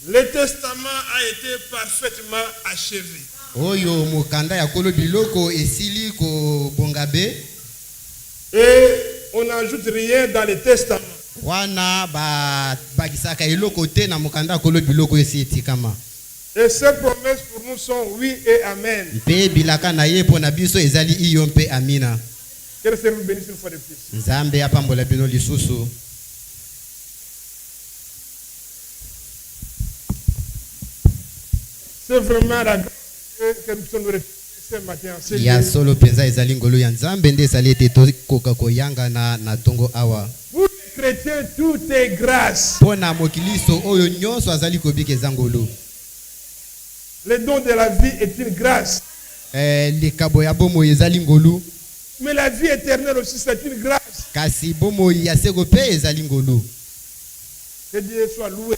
Le testament a été parfaitement achevé. Et on n'ajoute rien dans le testament. Et ces promesses pour nous sont oui et amen. Que le Seigneur vous bénisse une fois de plus. C'est vraiment la grâce que nous sommes reçus ce matin. Pour les chrétiens, tout est grâce. Le don de la vie est une grâce. Mais la vie éternelle aussi, c'est une grâce. Que Dieu soit loué.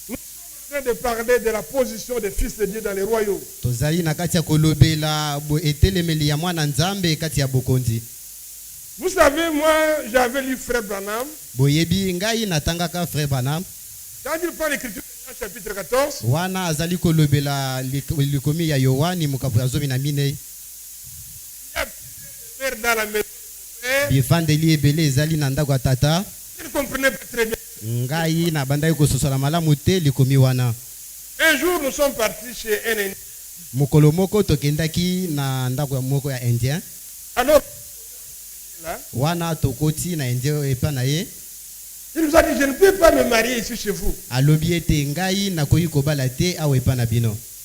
Nous sommes en train de parler de la position des fils de Dieu dans les royaumes. Vous savez, moi, j'avais lu Frère Branham. Quand il parle de l'Écriture, chapitre 14, il y a père dans la maison. Il ne comprenait pas très bien. Un jour, nous sommes partis chez un Indien. Alors, là, il nous a dit, je ne peux pas me marier ici chez vous.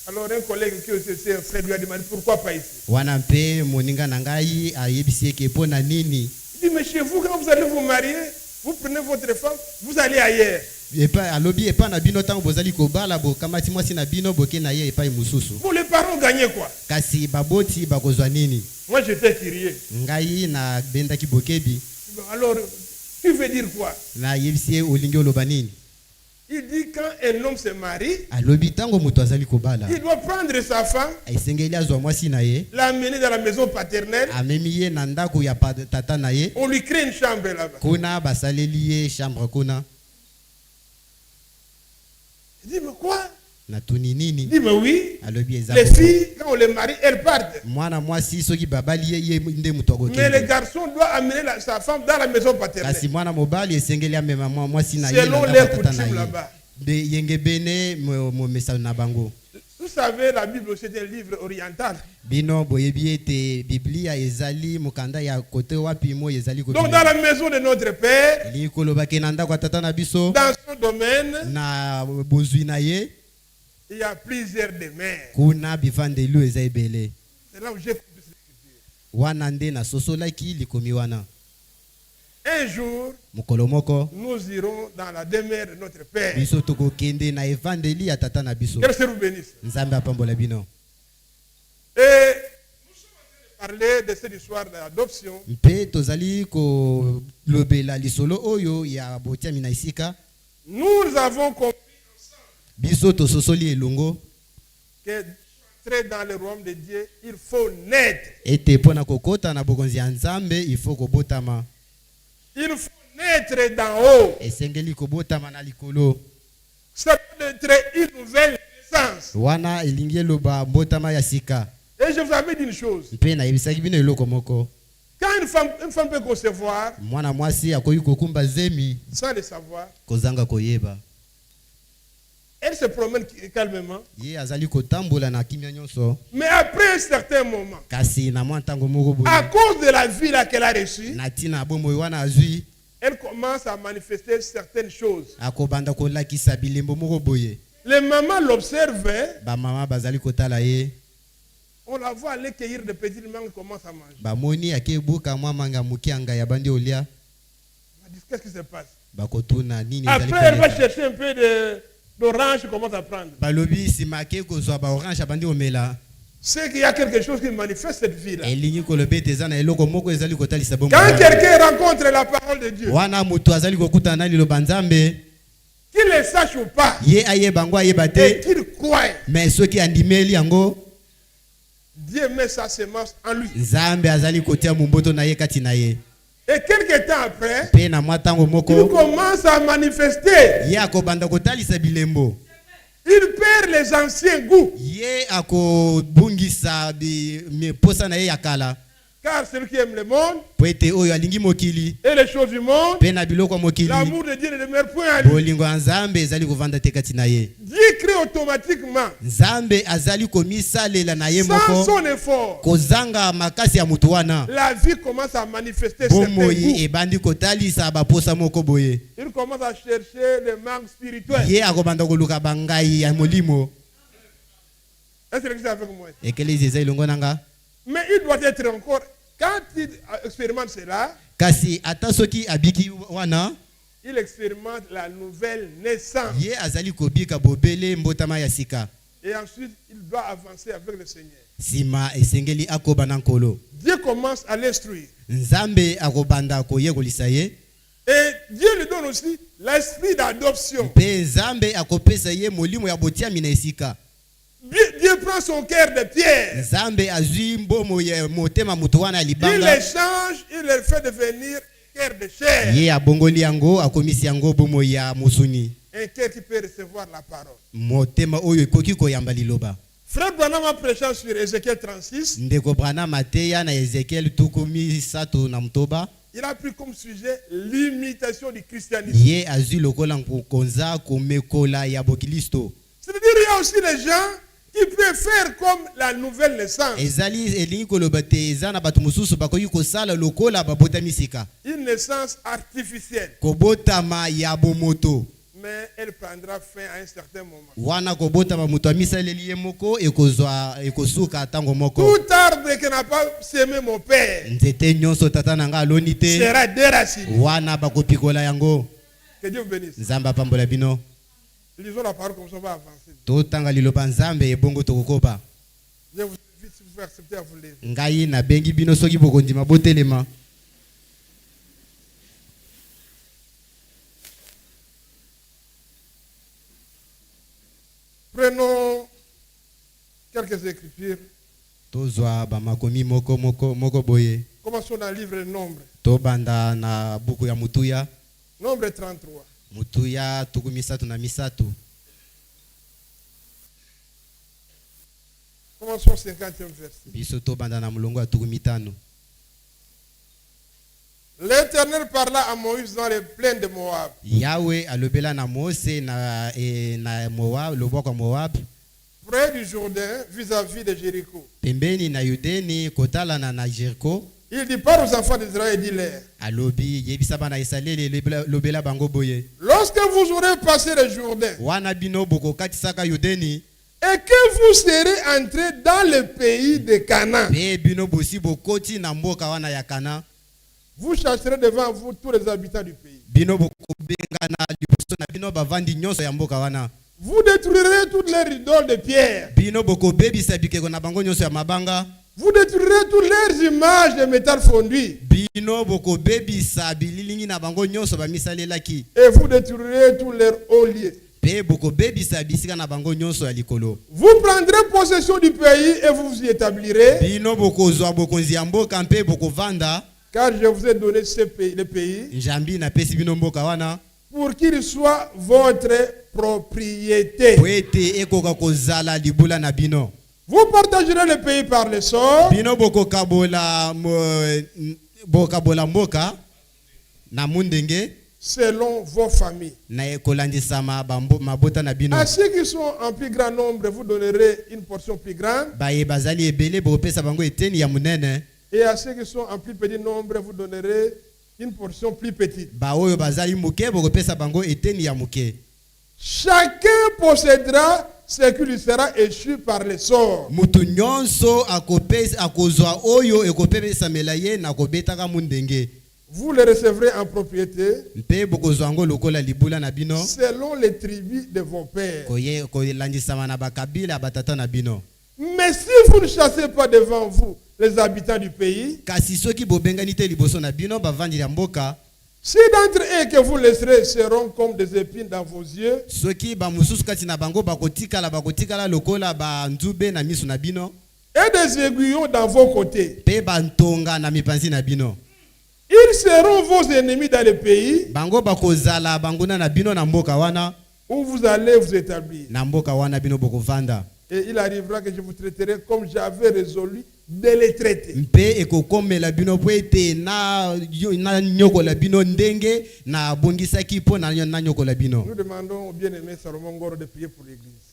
Alors, un collègue qui est un frère lui a demandé, pourquoi pas ici? Il dit, mais chez vous, quand vous allez vous marier, vous prenez votre femme, vous allez ailleurs. Bon, les parents gagnaient quoi? Moi, j'étais curieux. Alors, tu veux dire quoi? Il dit quand un homme se marie, il doit prendre sa femme, l'amener dans la maison paternelle, on lui crée une chambre là-bas. Il dit, mais quoi? Il dit, mais oui, les filles, quand on les marie, elles partent. Mais le garçon doit amener sa femme dans la maison paternelle. Selon les coutumes là-bas. Vous savez, la Bible c'est un livre oriental. Donc dans la maison de notre Père, dans son domaine, il y a plusieurs demeures. C'est là où j'ai compris cette écriture. Un jour, nous irons dans la demeure de notre Père. Que le Seigneur vous bénisse. Et nous sommes en train de parler de cette histoire d'adoption. Nous avons compris que entrer dans le royaume de Dieu, il faut naître. Il faut naître d'en haut. Ça peut être une nouvelle naissance. Et je vous avais dit une chose. Quand une femme peut concevoir, sans le savoir, elle se promène calmement. Mais après un certain moment, à cause de la vie qu'elle a reçue, elle commence à manifester certaines choses. Les mamans l'observent. On la voit aller cueillir des petites mangues et commence à manger. Qu'est-ce qui se passe? Après, elle va chercher un peu d'orange et commence à prendre. C'est qu'il y a quelque chose qui manifeste cette vie-là. Quand quelqu'un rencontre la parole de Dieu, qu'il le sache ou pas, et qu'il croit, Dieu met sa semence en lui. Et quelque temps après, il commence à manifester. Il perd les anciens goûts. Car celui qui aime le monde et les choses du monde, l'amour de Dieu ne demeure point à lui. Dieu crée automatiquement, sans son effort. La vie commence à manifester certains goûts. Il commence à chercher le manque spirituel. Est-ce que c'est avec moi? Mais il doit être encore, quand il expérimente cela, il expérimente la nouvelle naissance. Et ensuite, il doit avancer avec le Seigneur. Dieu commence à l'instruire. Et Dieu lui donne aussi l'esprit d'adoption. Dieu prend son cœur de pierre. Il les change, il les fait devenir cœur de chair. Un cœur qui peut recevoir la parole. Frère Branham a prêché sur Ézéchiel 36. Il a pris comme sujet l'imitation du christianisme. C'est-à-dire qu'il y a aussi des gens qui peuvent faire comme la nouvelle naissance. Une naissance artificielle. Mais elle prendra fin à un certain moment. Tout arbre qui n'a pas semé mon père sera déraciné. Que Dieu vous bénisse. Lisons la parole comme ça, on va avancer. Je vous invite, si vous pouvez accepter, à vous lever. Prenons quelques écritures. Commençons dans le livre de Nombre. Nombre 33. Commençons au 50e verset. L'Éternel parla à Moïse dans les plaines de Moab. Près du Jourdain, vis-à-vis de Jéricho. Il dit, parle aux enfants d'Israël et dis-leur. Lorsque vous aurez passé le Jourdain et que vous serez entrés dans le pays de Canaan, vous chasserez devant vous tous les habitants du pays. Vous détruirez toutes les idoles de pierre. Vous détruirez toutes les images de métal fondu. Et vous détruirez tous leurs hauts lieux. Vous prendrez possession du pays et vous vous y établirez. Car je vous ai donné ce pays, le pays, pour qu'il soit votre propriété. Vous partagerez le pays par le sort. Selon vos familles. À ceux qui sont en plus grand nombre, vous donnerez une portion plus grande. Et à ceux qui sont en plus petit nombre, vous donnerez une portion plus petite. Chacun possédera ce qui lui sera échu par le sort. Vous le recevrez en propriété selon les tribus de vos pères. Mais si vous ne chassez pas devant vous les habitants du pays, si d'entre eux que vous laisserez seront comme des épines dans vos yeux, et des aiguillons dans vos côtés, Ils seront vos ennemis dans le pays bango bakozala banguna na bino na mboka wana où vous allez vous établir. Na mboka wana bino bokovanda. Et il arrivera que je vous traiterai comme j'avais résolu de les traiter. Mpe ekokomela bino po ete na nyokola bino ndenge na bongisaki po na nyokola bino. Nous demandons au bien-aimé Salomon Ngoro de prier pour l'église.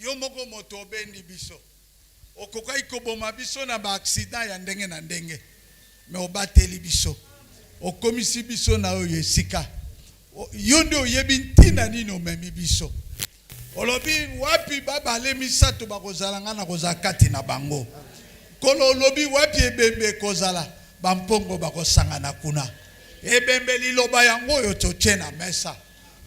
Yo moko moto bendi biso okokai koboma biso na ba accident ya ndenge na ndenge me obateli biso okomisi biso na oyo esika yo nde oyebi ntina nini omemi biso olobi wapi babale misato bakozalanga na kozala kati na bango kolo olobi wapi ebembe kozala bampongo bakosangana kuna ebembe liloba yango oyo totie na mesa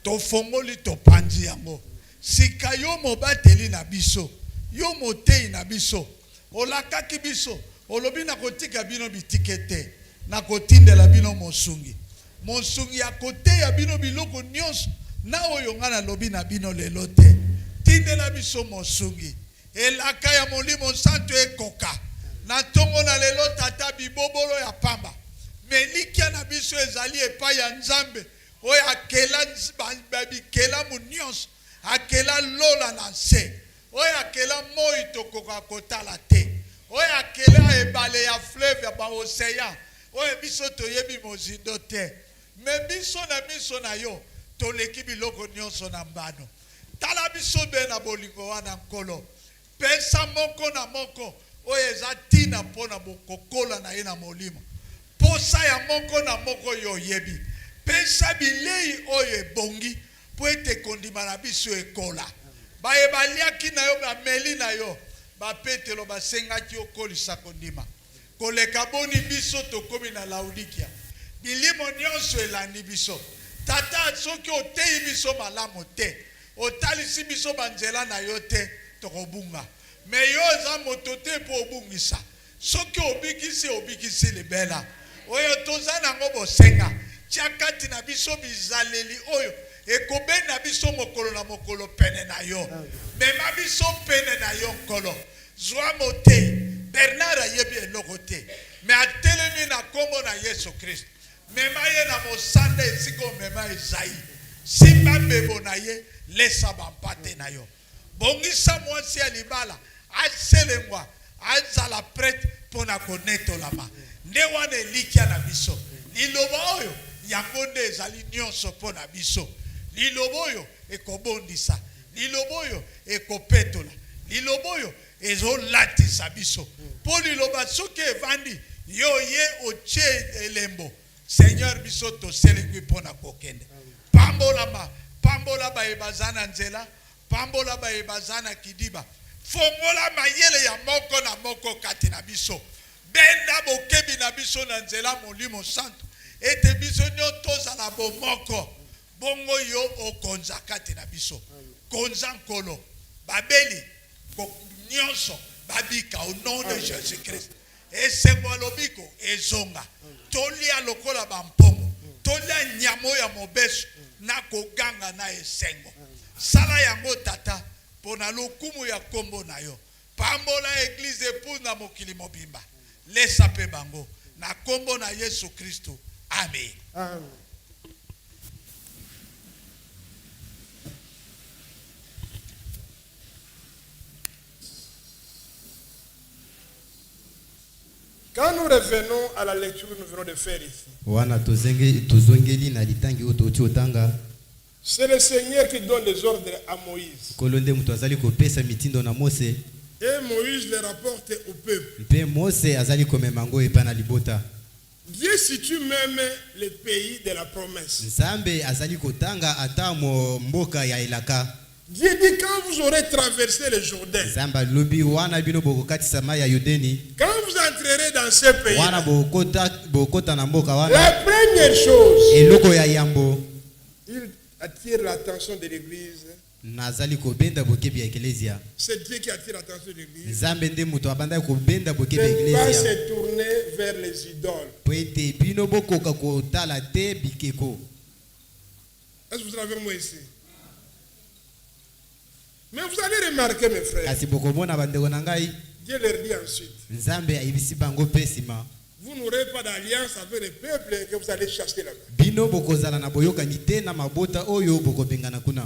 tofongoli topanzi yango sika yo mobateli na biso yo motei na biso olakaki biso olobi na kotika bino bitikete na kotindela bino mosungi ya koteya bino biloko nyonso na oyo nga nalobi na bino lelo te tindela biso mosungi elaka ya Molimo Santo ekoka na tongo na lelo tata bibobolo ya pamba melikia na biso ezali epai ya Nzambe oyo akela bikelamu nyonso akela lola na se oyo akela moi tokoka kotala te oyo akela ebale ya fleuve ya baocean oyo biso toyebi mozindo te me biso na miso na yo toleki biloko nyonso na mbano tala biso be na bolingo wana nkolo pesa moko na moko oyo eza tina mpona bokokola na ye na molimo posa ya moko na moko yo oyebi pesa bilei oyo ebongi po ete kondima na biso ekola bayebaliaki na yo bameli na yo bapetelo basengaki okolisa kondima koleka boni biso tokomi na Laodikia bilimo nyonso elandi biso tata soki otei biso malamu te otalisi biso banzela na yo te tokobunga me yo eza moto te po obungisa soki obikisi libela oyo toza nango bosenga tia kati na biso bizaleli oyo ekobena biso mokolo na mokolo pene na yo mema biso pene na yo nkolo zwa motei Bernard ayebi eloko te me atelemi na kombo na Yesu Kristo mema ye na mosanda esiko mema ezai simba bebo na ye lesa bampate na yo bongisa mwasi ya libala aselengwa azala prête pona konetolama nde wana elikia na biso liloba oyo yango nde ezali nyonso pona biso liloba oyo ekobondisa liloba oyo ekopetola liloba oyo ezolatisa biso po liloba soki evandi yo ye otie elembo Seigneur biso toselengwi pona kokende pambola bayebazana nzela pambola bayebazana kidiba fongola mayele ya moko na moko kati na biso benda bokebi na biso na nzela Molimo Santo ete biso nyo tozala bomoko bongo yo okonza kati na biso konza nkolo babeli nyonso babika au nom de Jésus-Christ esengo lobiko ezonga tolia lokola bampongo tolia nyamo ya mobeso na koganga na esengo sala yango tata pona lokumu ya kombo na yo pambola église épouse na mokili mobimba lesa pe bango na kombo na Yesu Kristo amen. Amen. Quand nous revenons à la lecture que nous venons de faire ici, c'est le Seigneur qui donne les ordres à Moïse. Et Moïse les rapporte au peuple. Dieu situe même le pays de la promesse. Dieu dit quand vous aurez traversé le Jourdain, Zamba lobi wana bino bokokati sama ya Yordani. quand vous entrerez dans ce pays, Wana bokota na mboka wana. la première chose, Eloko ya yambo. il attire l'attention de l'église. Nazali kobenda bokebi ya eklezia. C'est Dieu qui attire l'attention de l'église. Nzambe nde muto abanda kobenda bokebi ya Ne pas eklezia. se tourner vers les idoles. Po ete bino bokoka kotala te bikeko. Est-ce que vous êtes avec moi ici? Mais vous allez remarquer, mes frères, Kasi bokomona bandeko na ngai. Dieu leur dit ensuite, Nzambe ayebisi bango pesima. vous n'aurez pas d'alliance avec les peuples que vous allez chasser là-bas. Bino bokozala na boyokani te na mabota oyo bokobengana kuna.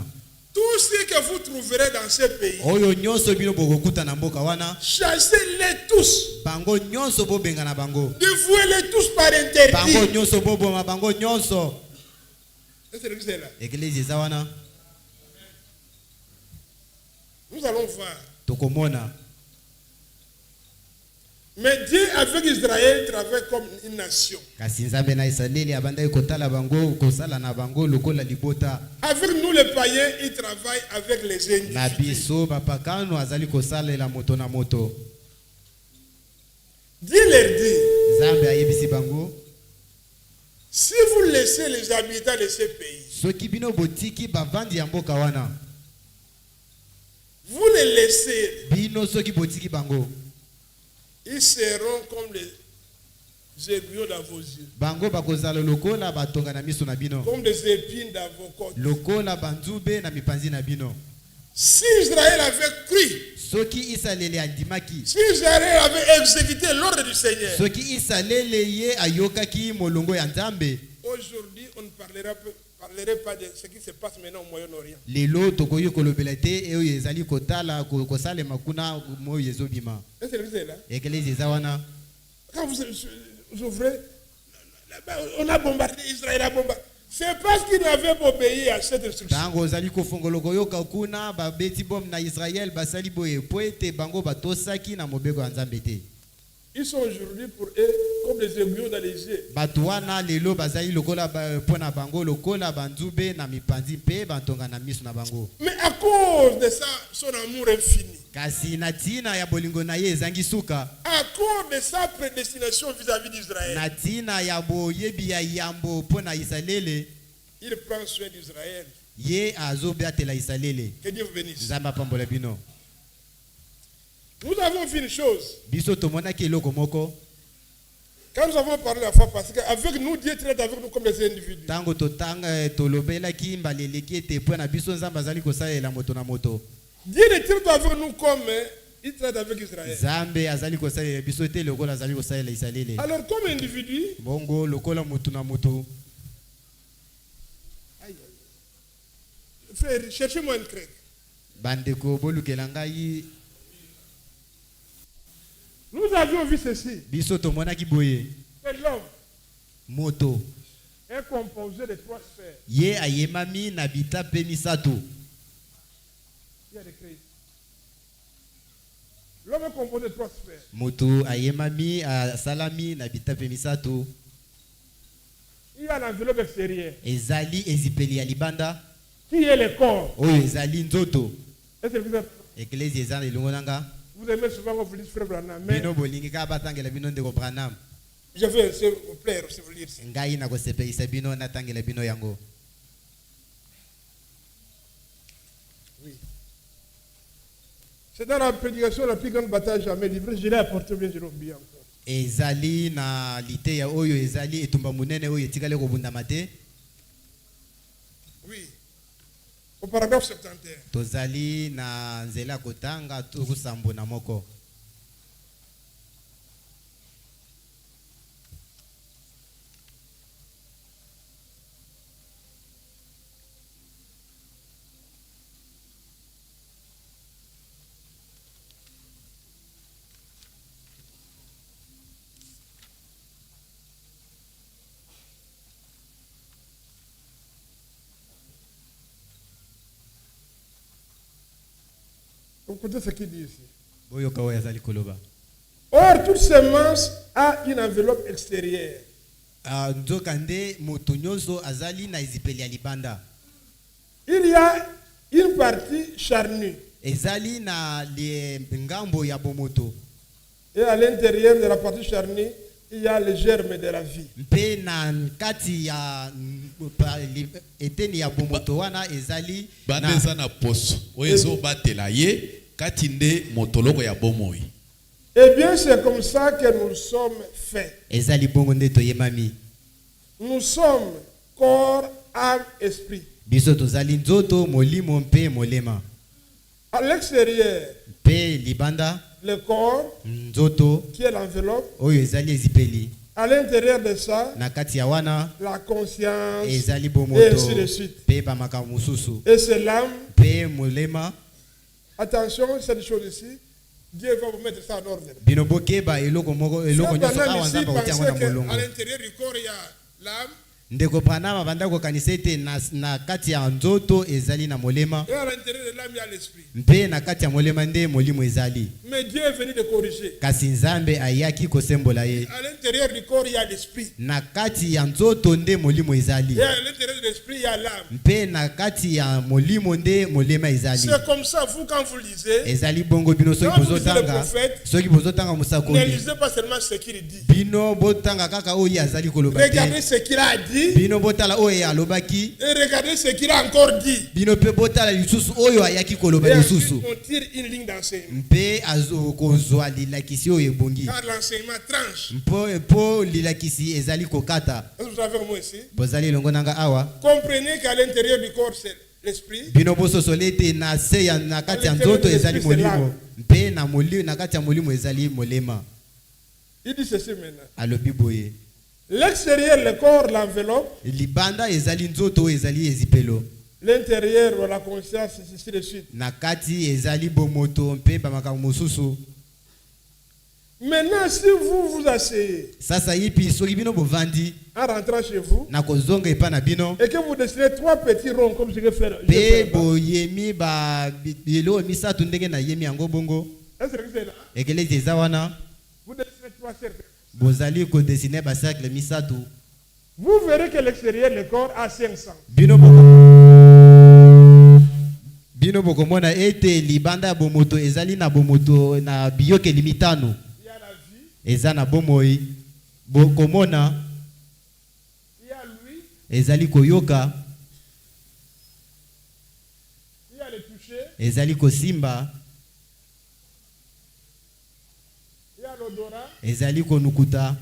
Tout ce que vous trouverez dans ce pays, Oyo nyonso bino bokokuta na mboka wana. chassez-les tous. Bango nyonso bobengana bango. Dévouez-les tous par Bango interdit. nyonso boboma bango nyonso. Est-ce que c'est là? Eklezia eza wana. Nous allons voir. Tokomona. Mais Dieu avec Israël travaille comme une nation. Kasi Nzambe na Israeli abandai kotala bango kosala na bango lokola libota. Avec nous les païens, il travaille avec les Na individus. biso bapakano azali kosalela moto na moto. Dieu leur dit, Nzambe ayebisi bango. si vous laissez les habitants de ce pays, Soki bino botiki bavandi ya mboka wana. vous les laissez, Bino soki botiki bango. ils seront comme les aiguillons dans vos yeux, Bango bakozala lokola batonga na miso na bino. comme des épines dans vos côtes. Lokola banzube na mipanzi na bino. Si Israël avait cru, Soki isalele andimaki. si Israël avait exécuté l'ordre du Seigneur, Soki isalele ye ayokaki molongo ya Nzambe. aujourd'hui on ne parlerait pas de ce qui se passe maintenant au Moyen-Orient. Lelo tokoyo kolobela te eyo ezali kotala kosalema kuna moyo ezobima. Est-ce que vous êtes là? Eklezia eza wana. Quand vous ouvrez, on a bombardé, Israël a bombardé. C'est parce qu'ils n'avaient pas obéi à cette instruction. Tango ozali kofongolo koyoka kuna babeti bom na Israël basali boye po ete bango batosaki na mobeko ya Nzambe te. Ils sont aujourd'hui pour eux comme des aiguillons dans les yeux. Bato wana lelo bazali lokola pona bango lokola banzube na mipanzi mpe bantonga na miso na bango. Mais à cause de ça, son amour infini, Kasi na tina ya bolingo na ye ezangi suka. à cause de sa prédestination vis-à-vis d'Israël, Na tina ya boyebi ya yambo pona Israele il prend soin d'Israël. ye azobatela Israele. Que Dieu vous bénisse. Nzambe apambola bino. Nous avons vu une chose. Biso tomonaki eloko moko. Quand nous avons parlé la fois passée, avec nous, Dieu traite avec nous comme des individus. Tango totanga tolobelaki mbaleleki ete pona biso Nzambe azali kosalela moto na moto. Dieu ne traite avec nous comme il traite avec Israël. Nzambe azali kosalela biso te lokola azali kosalela Israele. Alors comme individu, Bongo lokola moto na moto. frère, cherchez-moi une crête. Bandeko bolukela ngai. Nous avions vu ceci. Biso tomonaki boye. Que l'homme Moto. est composé de 3 sphères. Ye ayemami na bita pe misato. Il y a des créés. L'homme est composé de 3 sphères. Moto ayemami salami na bita pe misato. Il y a l'enveloppe extérieure, Ezali ezipeli ya libanda. qui est le corps. Oyo ezali nzoto. Est-ce que Eklezia eza elongo nanga. vous aimez souvent quand vous dites frère Branham, mais Bino bolingi ka batangela bino ndeko Branham. je vais vous plaire si vous lire. Ngai na kosepelisa bino natangela bino yango. Oui. C'est dans la prédication la plus grande bataille jamais livrée. Je l'ai apporté bien, je l'ai oublié encore. Ezali na liteya oyo ezali etumba munene oyo etikale kobundama te. Oui. Au paragraphe 71. Tozali na nzela kotanga tokusambo na moko. Vous écoutez ce qu'il dit ici. Boyoka oyo azali koloba. Or, toute semence a une enveloppe extérieure. Nzokande moto nyonso azali na ezipeli ya libanda. Il y a une partie charnue. ezali na ngambo ya bomoto. Et à l'intérieur de la partie charnue, il y a les germes de la vie. Mpe na kati ya eteni ya bomoto wana ezali baneza na poso oyezo batela ye kati nde motoloko ya bomoi. Eh bien, c'est comme ça que nous sommes faits. ezali bongo nde toyemami. Nous sommes corps, âme, esprit. Biso tozali nzoto molimo mpe molema. À l'extérieur, Mpe libanda le corps, nzoto qui est l'enveloppe. oyo ezali ezipeli. À l'intérieur de ça, Na kati ya wana la conscience, ezali et bomoto ainsi de suite. mpe bamakambo mosusu Et c'est l'âme. mpe molema. Attention, cette chose ici, Dieu va vous mettre ça en ordre. Bino bokeba eloko nyonso Certains awa ici nzambe akotia yango pensaient na qu'à molongo. l'intérieur du corps, il y a l'âme. Ndeko Branham banda kokanisa ete na kati ya nzoto ezali na molema Et à l'intérieur de l'âme, il y a l'esprit. mpe na kati ya molema nde molimo ezali. Mais Dieu est venu de corriger. Kasi nzambe ayaki kosembola ye. À l'intérieur du corps, il y a l'esprit. Na kati ya nzoto nde molimo ezali. Et à l'intérieur de l'esprit, il y a l'âme. Mpe na kati ya molimo nde molema ezali. C'est comme ça, vous, quand vous lisez, Ezali bongo bino soki Quand vous lisez le bozotanga prophète, soki bozotanga ne mosakoli lisez pas seulement ce qu'il dit. bino botanga kaka oyo azali koloba Regardez te. ce qu'il a dit Bino botala oyo alobaki. et regardez ce qu'il a encore dit. Bino pe botala lisusu oyo ayaki koloba Et ensuite, lisusu. on tire une ligne d'enseignement. Mpe kozwa lilakisi oyo ebongi. Car l'enseignement tranche. Mpo lilakisi ezali kokata. Est-ce que vous avez moi ici? Bozali longo nanga awa. Comprenez qu'à l'intérieur du corps, c'est l'esprit. Bino bososole ete na se ya na kati ya nzoto ezali molimo. Mpe na kati ya molimo ezali molema. Il dit ceci maintenant. Alobi boye. L'extérieur, le corps, l'enveloppe. Libanda ezali nzoto ezali ezipelo. L'intérieur, la conscience, ainsi de suite. Na kati ezali bomoto mpe bamakambo mosusu. Maintenant, si vous vous asseyez Sasa yipi soki bino bovandi en rentrant chez vous na kozonga epa na bino et que vous dessinez 3 petits ronds comme je vais faire. pe boyemi ba bilo misatu ndenge na yemi yango bongo. Est-ce que c'est là? Ekelezi eza wana. Vous dessinez 3 cercles. Bozali ko dessiner ba cercle misatu. Vous verrez que l'extérieur, le corps, a 500. Bino bokomona ete libanda bomoto ezali na bomoto na biyoke limitano. Il y a la vie, Eza na bomoi. Bokomona il y a lui, ezali koyoka, il y a le toucher, ezali kosimba, il y a l'odorat, ezali konukuta.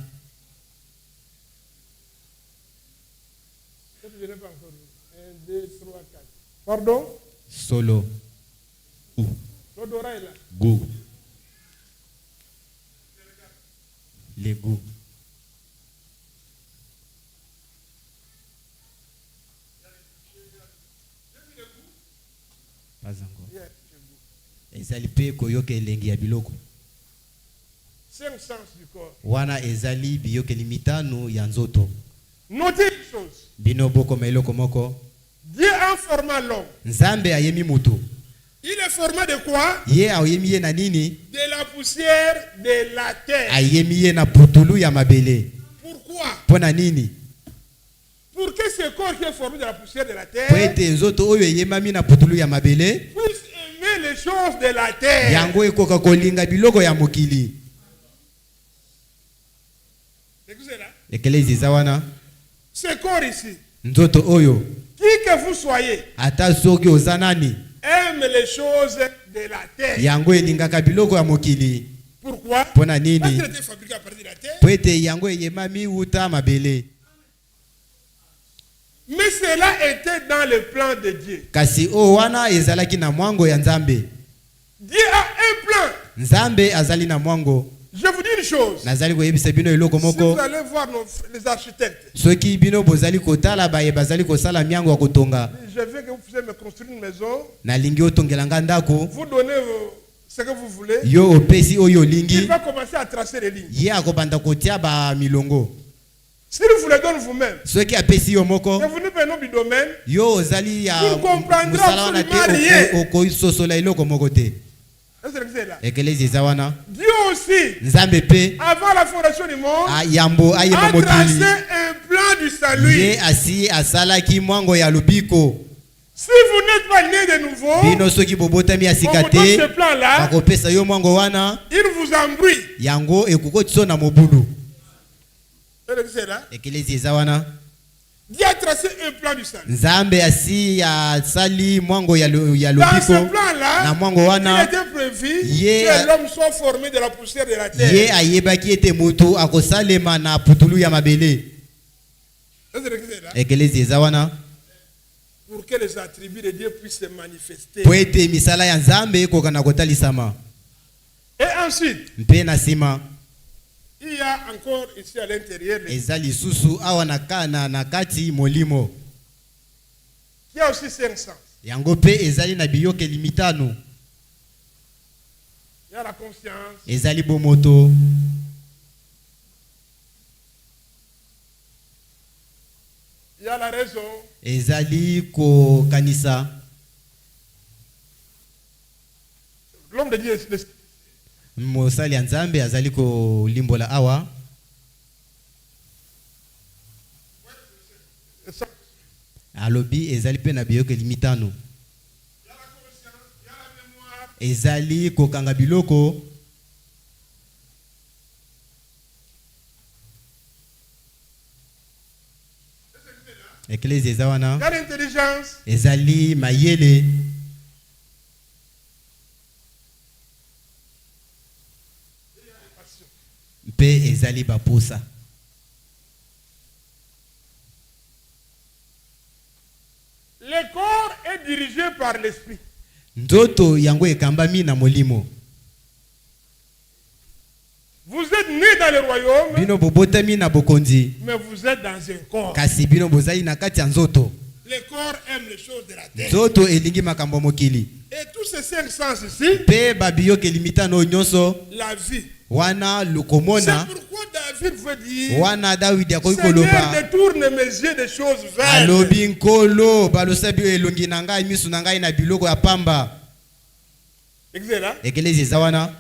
je n'ai pas encore vu. 1, 2, 3, 4. Pardon? Solo. L'odorat est là. Goût. Les goûts. Pas encore. Ezali pe koyoka elengi ya biloko. 5 sens du corps. Wana ezali biyoke limitano ya nzoto. Notez une chose. Bino boko meloko moko. Dieu a formé l'homme. Nzambe ayemi mutu. Il est formé de quoi? Ye ayemi ye na nini? De la poussière de la terre. Ayemi ye na putulu ya mabele. Pourquoi? Pona nini? Pour que ce corps qui est formé de la poussière de la terre Po ete nzoto oyo eyemami na putulu ya mabele puisse aimer les choses de la terre. yango ekoka kolinga biloko ya mokili. Écoutez là. Ekelezi eza wana. Ce corps ici, Nzoto oyo qui que vous soyez, ata soki oza nani aime les choses de la terre. yango elingaka biloko ya mokili. Pourquoi? Pona Parce nini? qu'il était fabriqué à partir de la terre. Po ete yango eyemami uta mabele. Mais cela était dans le plan de Dieu. Kasi o wana ezalaki na mwango ya Nzambe. Dieu a un plan. Nzambe azali na mwango. Je vous dis une chose. Nazali koyebisa bino eloko Si moko. vous allez voir les architectes, Soki bino bozali kotala baye bazali kosala miango ya kotonga. je veux que vous puissiez me construire une maison. Nalingi otongelanga ndako. Vous donnez ce que vous voulez. Yo opesi oyo Il lingi. va commencer à tracer les lignes. Ye akobanda kotia ba milongo. S'il vous les donne vous-même, Soki apesi yo moko. et vous ne venez du domaine, Yo ozali ya vous comprendrez musala wana absolument te rien. okoisosola eloko moko te. est-ce que c'est là? Ekelezi eza wana. Dieu aussi, Nzambe pe avant la fondation du monde, yambo ayema a tracé mokili. un plan du salut. Ye asi asalaki mwango ya lubiko. Si vous n'êtes pas né de nouveau, bino soki bobotami ya sika on vous donne te ce plan-là, bakopesa yo mwango wana il vous embrouille. yango ekokotisa na mobulu. C'est là. Ekelezi eza wana Dieu a tracé un plan du salut. nzambe asi ya sali mwango ya Dans ce lobiko plan-là, na mwango il wana était prévu Yeah. que l'homme soit formé de la poussière de la terre. ye ayebaki ete moto akosalema na putulu ya mabele. C'est là. Ekelezi eza wana Pour que les attributs de Dieu puissent se manifester. po ete misala ya nzambe ekoka na kotalisama. Et ensuite, Mpe na nsima il y a encore ici à l'intérieur eza lisusu awa na kati molimo qui a aussi 500. yango mpe ezali na biyokeli mitano. Il y a la conscience, Ezali bomoto, il y a la raison, ezali kokanisa. l'homme de Dieu. Mosali ya nzambe azali kolimbola awa alobi ezali pe na biyokeli mitano. Il y a la conscience, il y a la mémoire, Ezali kokanga biloko, eklezi eza il wana, y a l'intelligence, ezali mayele, il y a les passions. mpe ezali baposa. Le corps est dirigé par l'esprit. Nzoto yango ekambami na molimo. Vous êtes nés dans le royaume, Bino bobotami na bokonzi, mais vous êtes dans un corps. kasi bino bozali na kati ya nzoto. Le corps aime les choses de la terre. Nzoto elingi makambo ya mokili. Et tous ces 5 sens ici, Mpe babiyokeli mitano oyo nyonso la vie. wana C'est lukomona pourquoi David veut dire, wana Dawidi akoki Seigneur, koloba détourne mes yeux des choses vaines. alobi nkolo balosa bio elongi na ngai misu na ngai na biloko ya pamba. Excellent. Ekelezi eza wana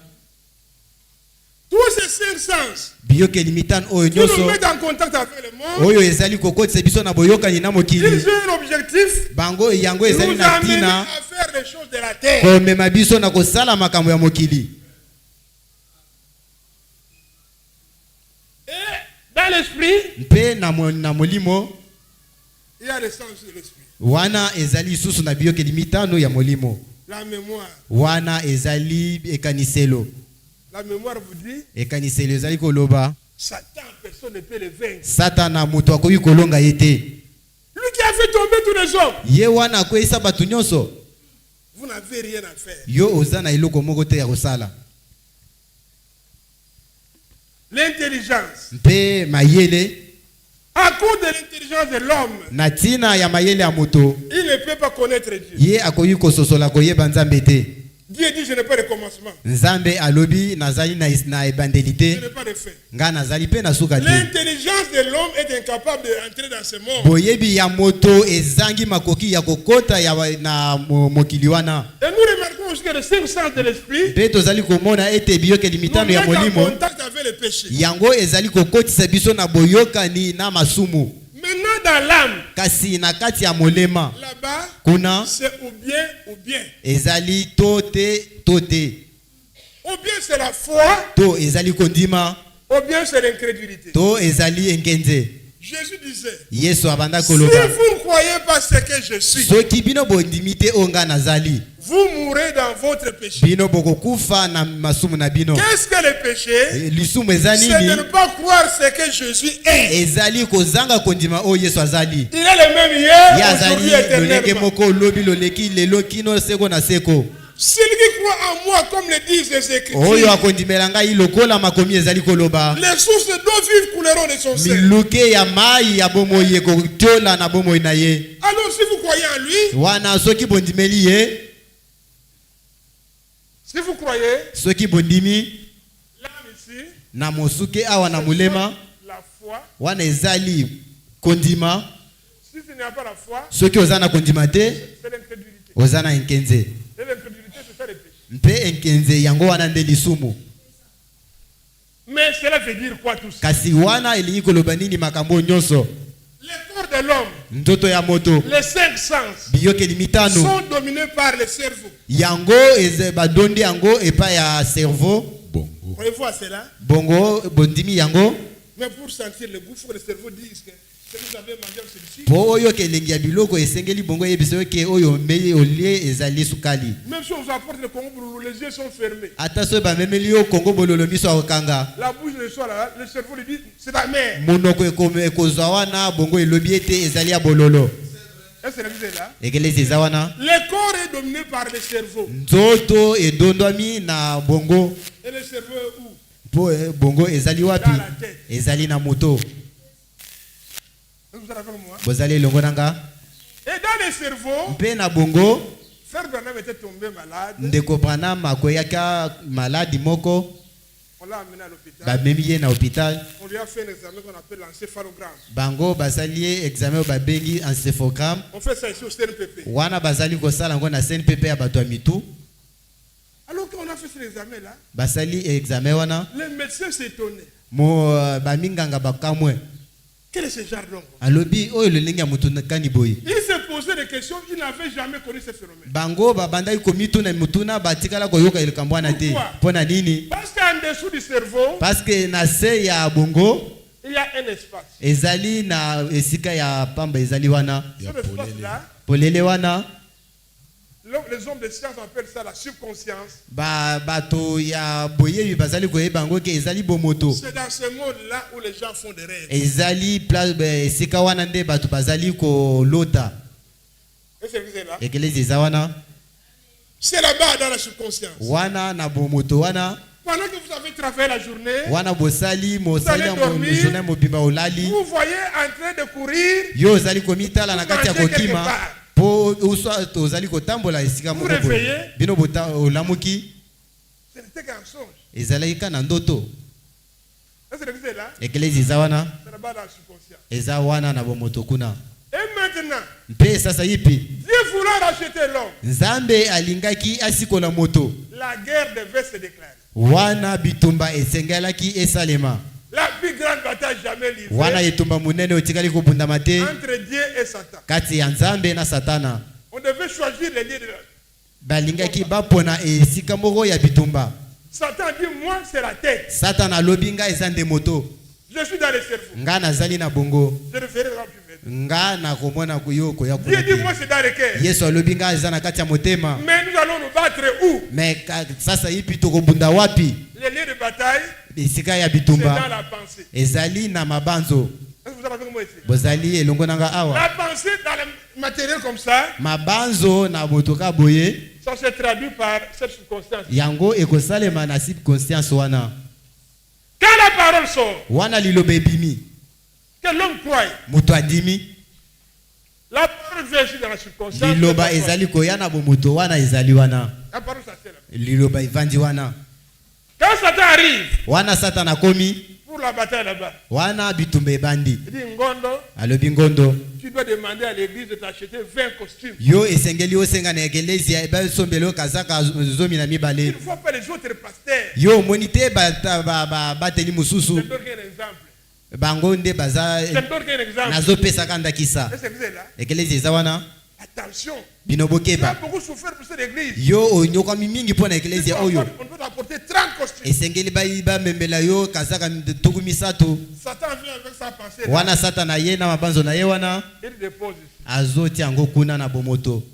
Tous ces 5 sens biyokeli mitano oyo qui nous nyonso mettent en contact avec le monde, oyo ezali kokotisa biso na boyokani na ils mokili. ont un objectif, Bango yango nous ezali na amener ntina à faire les choses de la terre. komema biso na kosala makambo ya mokili. Et dans l'esprit, Mpe na molimo il y a le sens de l'esprit. wana ezali lisusu na biyokeli mitano ya molimo. La mémoire. Wana ezali ekaniselo. La mémoire vous dit, Ekaniselo ezali koloba Satan, personne ne peut le vaincre. Satana moto akoki kolonga ye te. Lui qui a fait tomber tous les hommes, Ye wana akoyisa bato nyonso. vous n'avez rien à faire. Yo oza na eloko moko te ya kosala. L'intelligence. Mpe mayele À cause de l'intelligence de l'homme, na tina ya mayele ya moto il ne peut pas connaître Dieu. ye akoki kososola koyeba nzambe te. Dieu dit, je n'ai pas de commencement. Nzambe alobi nazali na ebandeli Je te n'ai pas de fin. nga nazali pe na suka te. L'intelligence de l'homme est incapable d'entrer dans ce monde. Boyebi ya moto ezangi makoki ya kokota na mokili wana. Et nous remarquons aussi que les 5 sens de l'esprit Mpe tozali komona ete biyokeli nous mitano ya mettent en molimo contact avec le péché. yango ezali kokotisa biso na boyokani na masumu. Maintenant, dans l'âme, Kasi na kati ya molema là-bas, kuna c'est ou bien. ezali tote. Ou bien c'est la foi, To ezali kondima, ou bien c'est l'incrédulité. to ezali engenze. Jésus disait, Yesu abanda si koloba vous ne croyez pas ce que je suis, soki bino bondimi te onga nazali, vous mourrez dans votre péché. bino bokokufa na masumu na bino. Qu'est-ce que le péché? Lisumu eza C'est de nini? ne pas croire ce que Jésus est. Ezali kozanga kondima oyo Yesu azali. Il est le même hier, Ye aujourd'hui, azali lolenge éternellement. moko lobi loleki lelo kino seko na seko. Celui qui croit en moi, comme le disent les Oyo Écritures, akondimela ngai lokola makomi ezali koloba. les sources d'eau vive couleront de son sein. Miluke ya mai ya bomoi ekotiola na bomoi na ye. Alors si vous croyez en lui, Wana soki bondimeli ye, si vous croyez, soki bondimi l'âme ici, na mosuke awa na mulema, la foi, wana ezali kondima. si ce n'est pas la foi, Soki oza na kondima te, c'est l'incrédulité. oza na enkenze. Et l'incrédulité, c'est ça le péché. Mpe enkenze yango wana nde lisumu. Mais cela veut dire quoi tout ça? Kasi wana elingi koloba nini makambo nyonso? Le corps de l'homme, nzoto ya moto les 5 sens biyokeli mitano sont dominés par le cerveau. yango badondi yango epa ya cerveau. Bongo. Voyez-vous à cela? Bongo bondimi yango Mais pour sentir le goût, il faut que le cerveau dise que ce que vous avez mangé celui-ci. po oyo kelengi ya biloko esengeli bongo yebiso ke oyo meli olie ezali sukali. Même si on vous apporte le Congo Boulou, les yeux sont fermés. Ata so bamemeli yo kongo bololo miso akokanga. La bouche ne soit là, le cerveau lui dit c'est la mer. Monoko ekozwa wana bongo elobi ete ezali ya bololo. Est-ce que vous êtes là? Ekelezi eza wana. Le corps est dominé par le cerveau. Nzoto edondwami na bongo. Et le cerveau est où? Po bongo ezali wapi? Dans la tête. Ezali na moto. Vous êtes avec moi? Bozali elongo nanga. Et dans le cerveau, Mpe na bongo Frère Branham était tombé malade. ndeko Branham akoyaka maladi moko On l'a amené à l'hôpital. bamemi ye na hôpital. On lui a fait un examen qu'on appelle l'encéphalogramme. Bango basali ye examen oyo babengi encéphalogramme. On fait ça ici au CNPP. Wana bazali kosala yango na CNPP ya bato ya mitu. Alors qu'on a fait cet examen-là, Basali examen wana les médecins s'étonnaient. mo baminganga bakamwe Quel est ce genre d'homme? alobi oyo lolenge ya mutu kani boye. Il se posait des questions, il n'avait jamais connu ce phénomène. Bango babandaki komituna mutuna batikala koyoka likambo wana te. Mpona nini? Parce qu'en dessous du cerveau, Parce que na se ya bongo il y a un espace. ezali na esika ya pamba ezali wana. Cet espace-là, Polele wana les hommes de science appellent ça la subconscience. bato ya boyebi bazali koyeba yango ke ezali bomoto. C'est dans ce monde-là où les gens font des rêves. Ezali place esika wana nde bato bazali kolota. Est-ce que vous êtes là? Ekelezi eza wana. C'est là-bas dans la subconscience. Wana na bomoto wana. Pendant que vous avez travaillé la journée, Wana bosali mosali ya dormir. journée mobimba olali. vous voyez en train de courir, Yo ozali komitala na kati ya Manger quelque kokima. part. Po uswa ozali kotambola esika Vous moko boye. réveillez. Bino bota olamuki ce n'était qu'un songe. ezali ka na ndoto. Est-ce que vous êtes là? Ekelezi eza wana. C'est là-bas dans la subconscience. Eza wana na bomoto kuna. Et maintenant, Mpe sasa yipi? Dieu voulant racheter l'homme, Nzambe alingaki asikola moto. la guerre devait se déclarer. Wana bitumba esengelaki esalema. La plus grande bataille jamais Wana livrée etumba munene otikali kobundama te entre Dieu et Satan. kati ya Nzambe na Satana. On devait choisir les lieux de la... Balingaki bapona esika moko ya bitumba. Satan dit, moi c'est la tête. Satana alobi nga eza nde moto. Je suis dans le cerveau. Nga nazali na bongo. Je ne ferai pas plus vite. Nga na komona kuyo koya Dieu dit, moi kuna. c'est dans le cœur. Yesu alobi nga eza na kati ya motema. Mais nous allons nous battre où? Mais sasa yipi tokobunda wapi? Les lieux de bataille, Esika ya c'est dans bitumba. la pensée. Ezali na mabanzo. Est-ce que vous avez avec moi ici? Bozali elongo nanga awa. La pensée dans le matériel comme ça, Mabanzo na motoka boye. ça se traduit par cette circonstance. Yango ekosalema na subconscience wana. Quand la parole sort, Wana liloba ebimi. que l'homme croit, Moto adimi. la parole vient ici dans la subconscience. Liloba ezali koya na bomoto wana ezali wana. La parole s'appelle. Liloba evandi wana. Quand Satan arrive Wana Satana komi. pour la bataille là-bas, Wana bitumba ebandi. il dit Ngondo, Alobi ngondo. tu dois demander à l'église de t'acheter 20 costumes. Yo esengeli osenga na ekelezia eba sombelo kazaka zomi na Il mibale. ne faut pas les autres pasteurs. Yo monite bateli Je mususu. te donne un exemple. Bango nde baza Je te donne un exemple. nazopesaka ndakisa. Est-ce que vous êtes là? Ekelezia eza wana. Attention. Bino Tu as bokeba. beaucoup souffert pour cette église. Yo onyokwami mingi mpona ekelezia oyo. On peut t'apporter 30 costumes. Esengeli bamemela yo kazaka tuku misato. Satan vient avec sa pensée. Wana Satana ye na mabanzo na ye wana. Il dépose ici. Azoti yango kuna na bomoto.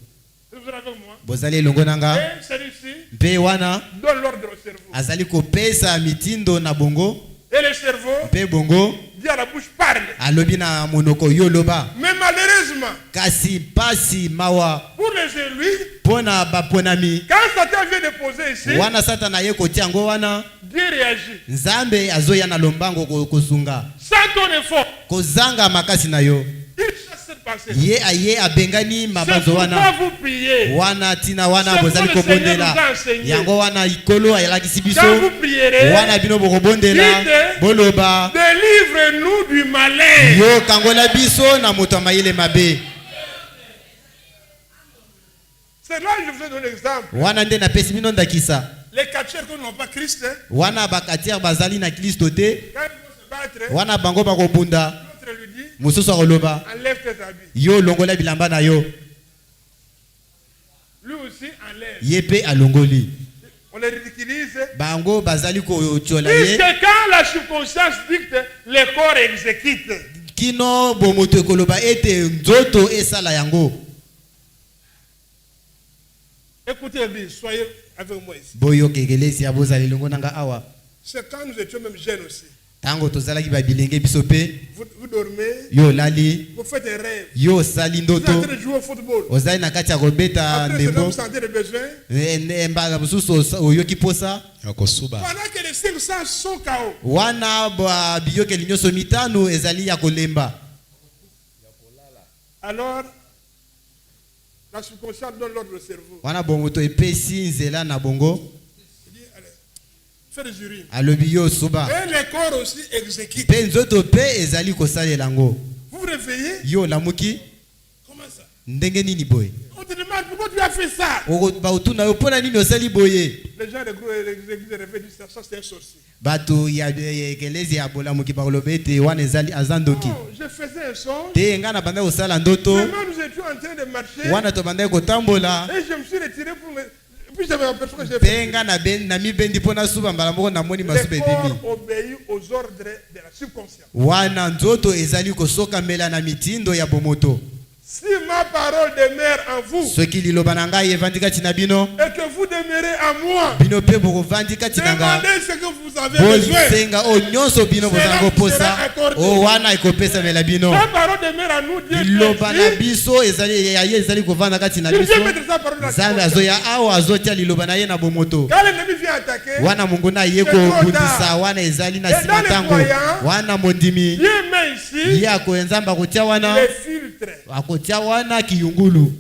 Vous êtes avec moi? Bozali elongo nanga. Et celui-ci Mpe wana donne l'ordre au cerveau. azali kopesa mitindo na bongo. Et le cerveau Mpe bongo dit à la bouche, parle. alobi na monoko yo loba. Mais malheureusement, Kasi pasi mawa pour les élus, pona baponami. quand Satan vient de poser ici, Wana Satana ye kotia yango wana. Dieu réagit. Nzambe azoya na lombango kosunga. Sans ton effort, Kozanga makasi na yo. il chasse cette pensée. Ye aye abengani C'est mabanzo pourquoi wana. vous priez. Wana tina wana C'est bozali pour le Seigneur kobondela. nous a enseigné. Yango wana ikolo ayalakisi biso. Quand vous prierez, Wana bino bokobondela. Dites. Boloba. délivre-nous du malin. Yo kangola biso na moto amayele mabe. C'est là que je vous ai donné l'exemple. Wana nde napesi bino ndakisa. Les catcheurs qui n'ont pas Christ, hein, Wana bakatier bazali na Kristo te. quand ils vont se battre, Wana bango bakobunda. l'autre lui dit, Mususu akoloba. Enlève tes habits. Yo longola bilamba na yo. Lui aussi enlève. Yepe alongoli. On les ridiculise. Bango bazali ko tchola Puisque ye. quand la circonstance dicte, le corps exécute. Kino bomoto ekoloba ete nzoto esala yango. Écoutez bien, soyez avec moi ici. Boyo kegelesi ya bozali longo nanga awa. C'est quand nous étions même jeunes aussi. Tango tozalaki ba bilenge biso pe. Vous dormez, Yo lali. vous faites des rêves. Yo sali Vous êtes en ndoto. train de jouer au football. Ozali na kati ya kobeta Après, c'est là, ndembo. vous sentez le besoin. Embaga mususu oyoki posa. Yakosuba. Pendant que les 500 sont KO. Wana ba biyokeli nyonso mitano ezali ya kolemba. Alors, la circonstance donne l'ordre au cerveau. Wana bongoto epesi nzela na bongo. Il dit, allez, fais des urines. Alobi yo suba. Et le corps aussi exécute. Pe nzoto pe ezali kosalela yango. Vous vous réveillez. Yo lamuki Comment ça? ndenge nini boye. On te demande pourquoi tu as fait ça. Bautuna yo pona nini osali boye. Les gens de gros églises réveillent disent ça c'est un sorcier. Bato ya ekelezi ya bolamuki bakoloba ete wana ezali azandoki. Non, je faisais un son. Te nga na banda kosala ndoto. Vraiment, nous étions en train de marcher. Wana to banda kotambola. Et je me suis retiré pour me. Puis j'avais l'impression que j'ai Pe fait. nga na mibendi pona suba mbala moko na moni masuba Le ebimi. corps obéit aux ordres de la subconscience. Wana nzoto ezali kosoka mela na mitindo ya bomoto. Si ma parole demeure en vous Soki liloba na ngai evandi kati na bino. et que vous demeurez en moi, Bino pe bokovandi kati na nga. demandez ce que vous avez besoin. Bosenga o nyonso bino bozango posa. O wana ekopesa mela bino. Sa parole demeure en nous, Dieu Liloba na dit. biso ezali ya ye ezali kovanda kati na Il biso. vient mettre sa parole dans la Nzambe subconscience. azoya awa azotia liloba na ye na bomoto. Quand l'ennemi vient attaquer, Wana mungu na ye kobundisa wana ezali na sima tango. Wana mondimi. Dieu met ici Ye akoenzamba kotia wana. les filtres. Akotia wana kiyungulu.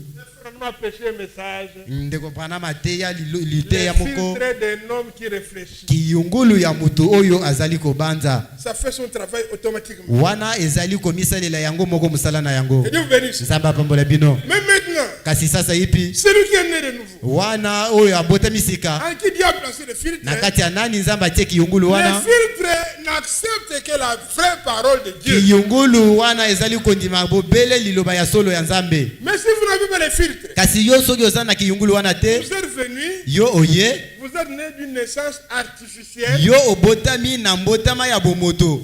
On a péché un message. Ndeko pana mateya lite Les ya moko. filtres d'un homme qui réfléchit. Kiyungulu ya mutu oyo azali kobanza. Ça fait son travail automatiquement. Wana ezali komisalela yango moko musala na yango. Que Dieu vous bénisse. Nzambe apambola bino. Mais maintenant, Kasi sasa ipi? celui qui est né de nouveau, Wana oyo abotami sika. en qui Dieu a placé le filtre, Na kati ya nani Nzambe atie kiyungulu le wana? filtre n'accepte que la vraie parole de Dieu. Kiyungulu wana ezali kondima bobele liloba ya solo ya Nzambe. Mais si vous n'avez pas les filtres, Kasi yo soki oza na kiyungulu wana te, vous êtes venu, yo oye, vous êtes né d'une naissance artificielle yo obotami na mbotama ya bomoto.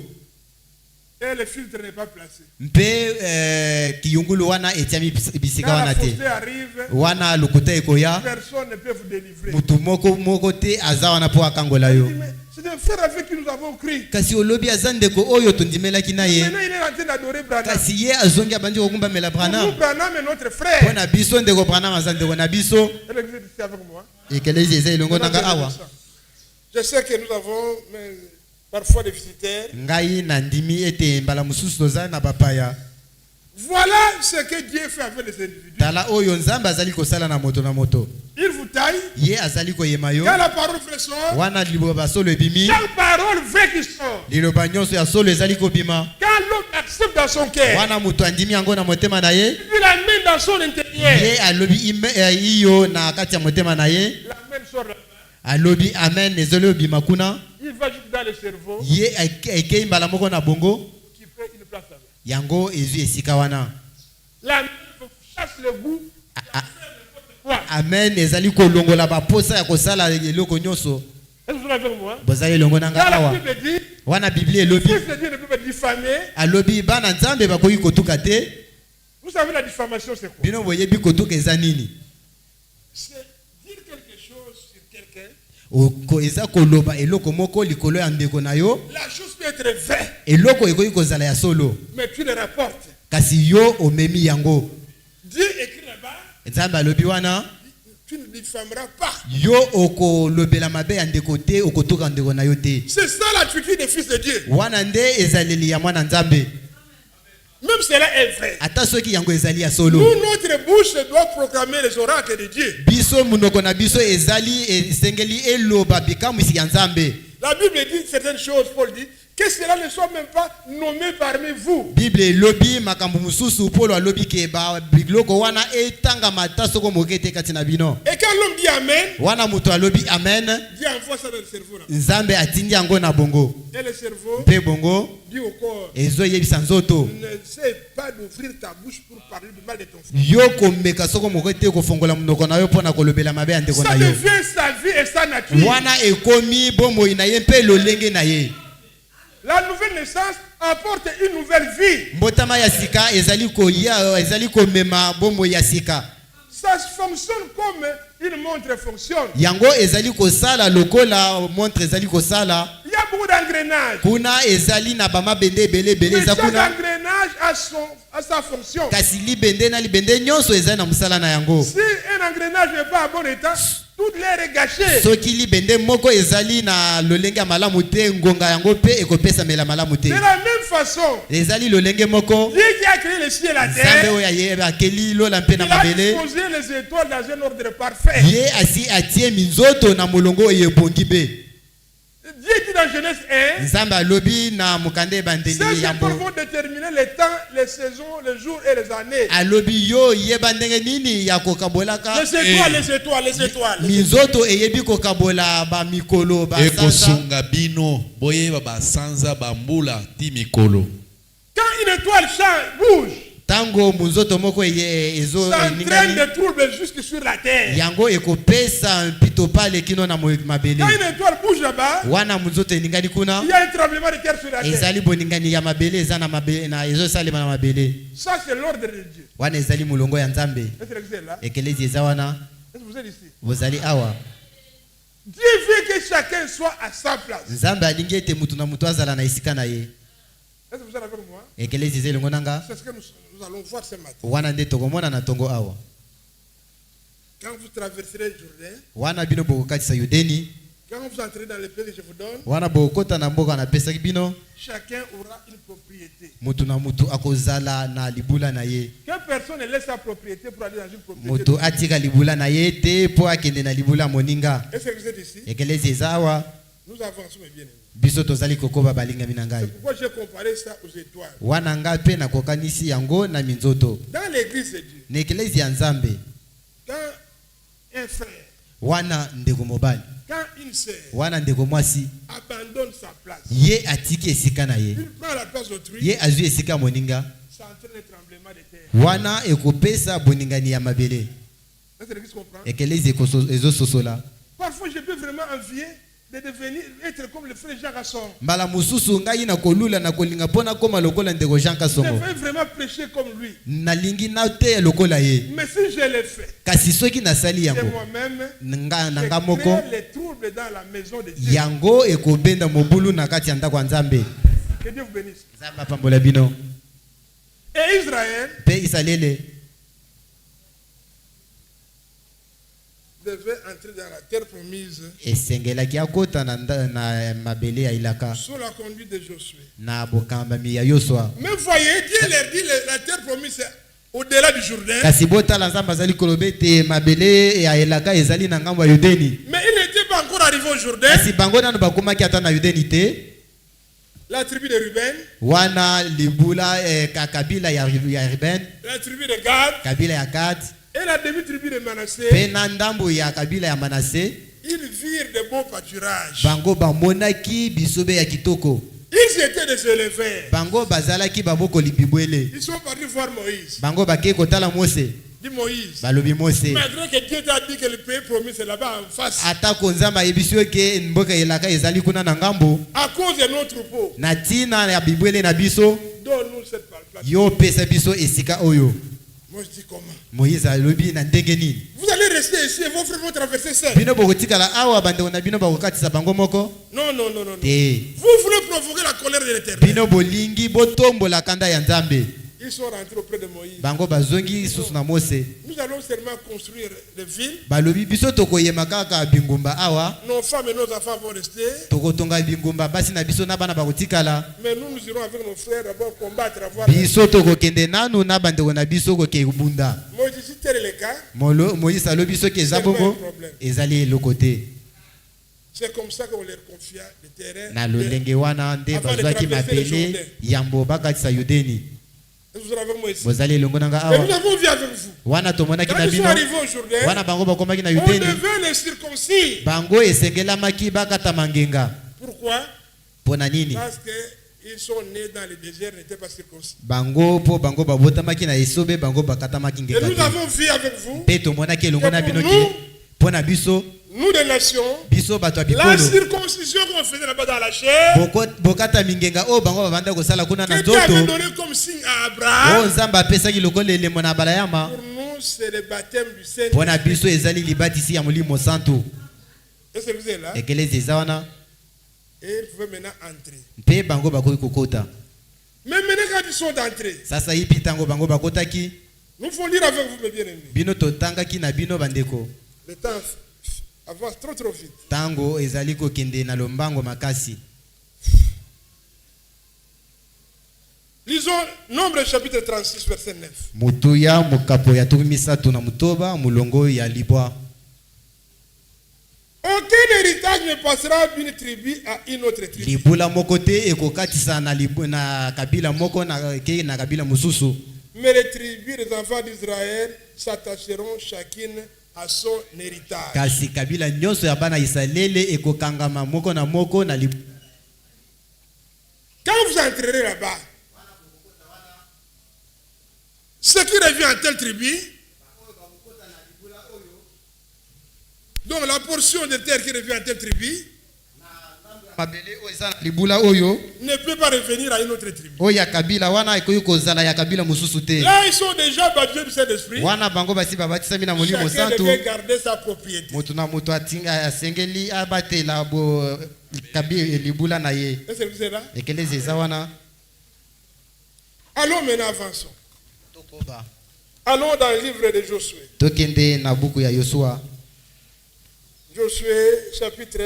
et le filtre n'est pas placé. Mpe kiyungulu wana etiami bisika Quand la wana te. fausseté arrive, Wana lokuta ekoya, personne ne peut vous délivrer. mutu moko te aza wana po akangola yo. Mais c'est un frère avec qui nous avons cru. Kasi olobi aza ndeko oyo tondimelaki na ye. Maintenant, il est en train d'adorer Branham. Kasi ye azongi abandi kokumbamela Pour nous, Branham. Branham est notre Mpo frère. na biso ndeko Branham aza ndeko na biso. Et l'église est ici avec moi. Ekelezi eza elongo nanga awa. Je sais que nous avons parfois des visiteurs. Ngai na ndimi ete mbala mususu toza na bapaya. Voilà ce que Dieu fait avec les individus. Tala oyo Nzambe azali kosala na moto na moto. Il vous taille. Ye azali koyema yo. Quand la parole fait sort, Wana liloba solo ebimi. chaque parole veut qu'il sort. Liloba nyonso ya solo ezali kobima. Quand l'homme accepte dans son cœur, Wana mutu andimi yango na motema na ye. il la met dans son intérieur. Ye alobi iyo na kati ya motema na ye. La main sort là-bas. Alobi amen ezoli obima kuna. Il va juste dans le cerveau Ye ekei mbala moko na bongo. qui fait une place là-bas. Yango ezwi esika wana. La main chasse le goût. Amen ezali kolongola baposa ya kosala eloko nyonso. Est-ce que vous l'avez avec moi? Bozali elongo na Quand la ngawa. Bible dit, Wana Biblia elobi. fils de Dieu ne peut pas diffamer. Alobi bana Nzambe bakoki kotuka te. Vous savez la diffamation c'est quoi? Bino boyebi kotuka eza nini? C'est dire quelque chose sur quelqu'un. Oko eza koloba eloko moko likolo ya ndeko na yo. La chose peut être vraie, Eloko ekoki kozala ya solo. mais tu le rapportes. Kasi yo omemi yango. Dieu écrit là-bas, Nzambe alobi wana. tu ne diffameras pas. Yo okolobela mabe ya ndeko te okotuka ndeko na yo te. C'est ça l'attitude des fils de Dieu. Wana nde ezaleli ya mwana Nzambe. Même cela est vrai. Ata soki yango ezali ya solo. Nous, notre bouche doit proclamer les oracles de Dieu. Biso munoko na biso ezali esengeli eloba bikamwisi ya Nzambe. La Bible dit certaines choses, Paul dit, que cela ne soit même pas nommé parmi vous. Bible lobi makambu mususu polo lobi ke ba bigloko wana etanga mataso ko mokete katina bino. Et quand l'homme dit amen, Wana muto alobi amen, Dieu envoie ça dans le cerveau. Là. Nzambe atindi yango na bongo. Et le cerveau Pe bongo dit au corps, ezo yebisa nzoto. n'essaie pas d'ouvrir ta bouche pour parler du mal de ton frère. Yo komeka soko mokete ko fongola munoko na yo pona kolobela mabe ande ko na Ça yo. devient sa vie et sa nature. Wana ekomi bomo ina ye mpe lolenge na ye. La nouvelle naissance apporte une nouvelle vie. Mbotama ya sika ezali ko ya ezali ko mema bomo ya sika. Ça fonctionne comme une montre fonctionne. Yango ezali ko sala lokola montre ezali ko sala. Il y a beaucoup d'engrenages. Kuna ezali na bama bende bele bele Mais za chaque kuna. engrenage a sa fonction. Kasi libende na libende nyonso ezali na musala na yango. Si un engrenage n'est pas à bon état, toute l'air est gâché. Soki libende moko ezali na lolenge malamu te ngonga yango pe ekopesa mela malamu te. De la même façon, Ezali lolenge moko. Dieu qui a créé le ciel et la Nzambe terre, oya ye akeli lola mpe na il a mabele. disposé les étoiles dans un ordre parfait. Ye asi atie minzoto na molongo eyebongi be. Dieu dit dans Genèse 1, Nzambe alobi na mukande bandeli ces yambo. étoiles vont déterminer les temps, les saisons, les jours et les années. Alobi yo yeba ndenge nini ya kokabolaka. Les étoiles, les étoiles, les étoiles. Minzoto eyebi kokabola ba mikolo ba sanza. Ekosunga bino boye ba sanza bambula ti mikolo. Quand une étoile change, bouge, Tango munzoto moko ezo ça entraîne ningani. des troubles jusque sur la terre. Yango ekopesa mpito pale kino na mabele. Quand une étoile bouge là-bas, Wana munzoto eningani kuna. il y a un tremblement de terre sur la terre. Ezali boningani ya mabele eza na mabele na ezo salema na mabele. Ça, c'est l'ordre de Dieu. Wana ezali mulongo ya Nzambe. Est-ce que vous êtes là? Ekelezi eza wana. Est-ce que vous êtes ici? Bozali awa. Dieu veut que chacun soit à sa place. Nzambe alingi ete mutu na mutu azala na esika na ye. Est-ce que vous êtes avec moi? Ekelezi eza elongo nanga. C'est ce que nous allons voir ce matin. Wana nde tokomona na tongo awa. Quand vous traverserez le Jourdain, Wana bino bokokatisa Yudeni. quand vous entrez dans le pays que je vous donne, Wana bokota na mboka na pesaki bino. chacun aura une propriété. Mutu na mutu akozala na libula na ye. Que personne ne laisse sa propriété pour aller dans une propriété. Mutu atika libula na ye te po akende na libula moninga. Est-ce que vous êtes ici? Ekelezi eza awa. Nous avançons, mes bien-aimés. Biso tozali kokoba balinga mina ngai. C'est pourquoi j'ai comparé ça aux étoiles. Wana nga pe na kokanisi yango na minzoto. Dans l'église de Dieu, Na ekelezi ya Nzambe. quand un frère, Wana ndeko mobali. quand une sœur Wana ndeko mwasi. abandonne sa place, Ye atiki esika na ye. il prend la place d'autrui, Ye azwi esika moninga. ça entraîne un tremblement de terre. Wana ekopesa boningani ya mabele. Est-ce que l'église comprend? Ekelezi ezo sosola. Parfois, je peux vraiment envier de devenir, être comme le frère Jean Gasson. Mbala mususu ngai na kolula na kolinga pona koma lokola ndeko Jean Je Kasongo. veux vraiment prêcher comme lui. Nalingi na te lokola ye. Mais si je l'ai fait, Kasi soki nasali c'est yango. moi-même Nga qui nanga moko. crée les troubles dans la maison de Dieu. Yango ekobenda mobulu na kati ya ndako ya Nzambe. Que Dieu vous bénisse. Nzambe apambola bino. Et Israël Pe isalele devait entrer dans la terre promise esengelaki akota na mabele ya ilaka sous la conduite de Josué. na bokambami ya Yosua. Mais voyez, Dieu leur dit la terre promise c'est au-delà du Jourdain. Kasi botala Nzambe azali kolobe te mabele ya elaka ezali na ngambo ya Yudeni. Mais il n'était pas encore arrivé au Jourdain. Kasi bango nanu bakomaki ata na Yudeni te. La tribu de Ruben, Wana libula kabila ya Ruben, la tribu de Gad kabila ya Gad, et la demi-tribu de Manassé, pe na ndambo ya kabila ya Manase. ils virent de beaux pâturages. Bango bamonaki bisobe ya kitoko. Ils étaient des éleveurs. Bango bazalaki baboko libibwele. Ils sont partis voir Moïse. Bango bake kotala Mose. Dit Moïse, Balobi Mose. malgré que Dieu t'a dit que le pays promis c'est là-bas en face, Ata konzamba yebisio ke mboka elaka ezali kuna na ngambo. à cause de nos troupeaux, Na tina ya bibwele na biso. donne-nous cette place. Yo pesa biso esika oyo. Moi je dis comment? Moïse alobi na ndenge nini? Vous allez rester ici et vos frères vont traverser ça. Bino bokotikala awa bandeko na bino bakokatisa bango moko. Non, non, non, non, non. Te. Vous voulez provoquer la colère de l'Éternel. Bino bolingi botombola kanda ya Nzambe. Ils sont rentrés auprès de Moïse. Bango bazongi susu na Mose. Nous allons seulement construire des villes. Balobi biso tokoyema kaka bingumba awa. Nos femmes et nos enfants vont rester. Tokotonga bingumba basi na biso na bana bakotikala. Mais nous irons avec nos frères d'abord combattre, avoir. Biso tokokende nanu na bandeko na biso kokebunda. Moi je dis tel est le cas. Moïse alobi biso ke ezabongo ezali lokote. C'est comme ça qu'on leur confia le terrain. Na lolenge wana nde bazwaki mabele yambo bakatisa Yudeni. Vous êtes avec moi ici. Bozali longo nanga Et awa. nous avons vu avec vous. Wana tomonaki Quand na nous sommes bino. arrivés aujourd'hui, Wana bango bakomaki na on Yudeni. devait les circoncis. Bango esengelamaki bakata mangenga. Pourquoi? Pona nini? Parce qu'ils sont nés dans le désert, n'étaient pas circoncis. Bango po bango babotamaki na esobe bango bakatamaki Et ngenga. nous avons vu avec vous, Pe tomonaki longo na bino nous, ki. Pona biso, nous des nations, biso bato la bikolo. circoncision qu'on faisait là-bas dans la chair, Bokata mingenga o bango bavanda kosala kuna na que Dieu avait nzoto. donné comme signe à Abraham, O nzamba apesaki lokolo elemo na balayama. pour nous, c'est le baptême du Saint. Pona biso ezali libatisi ya molimo santu. Est-ce que vous êtes là? Ekelezi eza wana. Et ils pouvaient maintenant entrer. Mpe bango bakoki kokota. Mais maintenant, quand ils sont entrés, Sasa ipi tango bango bakotaki. nous faut lire avec vous, mes bien-aimés. Bino totangaki na bino bandeko. Le temps avance trop vite. Tango ezali kokende na lombango makasi. Lisons Nombre chapitre 36, verset 9. Mutuya mukapo ya tumisatu na mutoba mulongo ya libwa. Aucun héritage ne passera d'une tribu à une autre tribu. Libula moko te ekokatisa na na kabila moko na ke na kabila mususu. Mais les tribus des enfants d'Israël s'attacheront chacune à son héritage. Kasi kabila nyonso ya bana Israele ekokangama moko na moko na libwa. Quand vous entrerez là-bas, ce qui revient en telle tribu, donc la portion de terre qui revient en telle tribu, Mabele o eza libula oyo ne peut pas revenir à une autre tribu. oya kabila wana ekoki kozala ya kabila mususu te. Là, ils sont déjà baptisés du Saint-Esprit. Wana bango basi babatisami na molimo Chacun santu. devait garder sa propriété. Mutu na mutu atinga asengeli abatela bo kabila libula na ye. Est-ce que vous êtes là? Ekelezi eza wana. Allons maintenant, avançons. Tokoba. Allons dans le livre de Josué. Tokende na buku ya Yosua. Josué, chapitre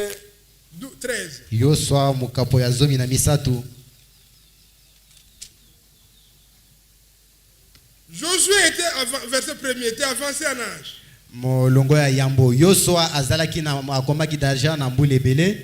13. Yosua mukapo ya zomi na misatu. Josué était, verset 1er, était avancé en âge. Molongo ya yambo Yosua azalaki na akomaki daja na mbule ebele.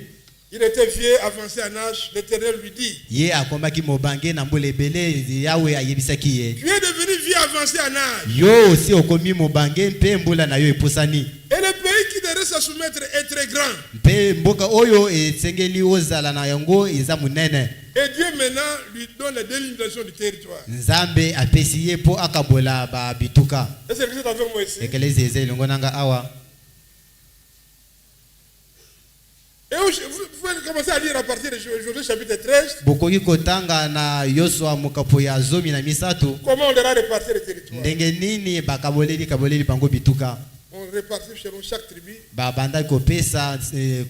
Il était vieux, avancé en âge. L'Éternel lui dit, Ye akomaki mobange na mbule ebele yawe ayebisaki ye. tu es devenu vieux, avancé en âge. Yo si okomi mobange mpe mbula na yo epusani. Et le pays qui te reste à soumettre est très grand. Mpe mboka oyo esengeli ozala na yango eza munene. Et Dieu maintenant lui donne la délimitation du territoire. Nzambe apesi ye po akabola ba bituka. Est-ce que vous êtes avec moi ici? Ekelezi eza elongo nanga awa. Et vous pouvez commencer à lire à partir de Josué chapitre 13. Bokoki kotanga na Yosua mukapo ya zomi na misatu. Comment on leur a réparti le territoire? Ndenge nini bakaboleli bango bituka. On répartit selon chaque tribu. Babanda kopesa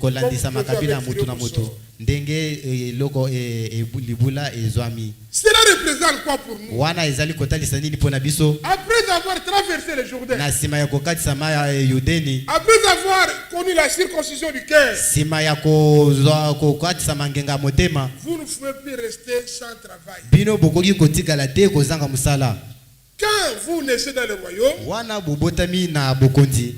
kolandisa makabila mutu na mutu. Ndenge loko libula ezwami. Cela représente quoi pour nous? Wana ezali kotalisa nini pona biso? Après avoir traversé le Jourdain, Na sima ya kokatisa maya Yudeni. après avoir connu la circoncision du cœur, Sima ya kokatisa mangenga motema. vous ne pouvez plus rester sans travail. Bino bokoki kotikala te kozanga musala. Quand vous naissez dans le royaume, Wana bobotami na bokonzi.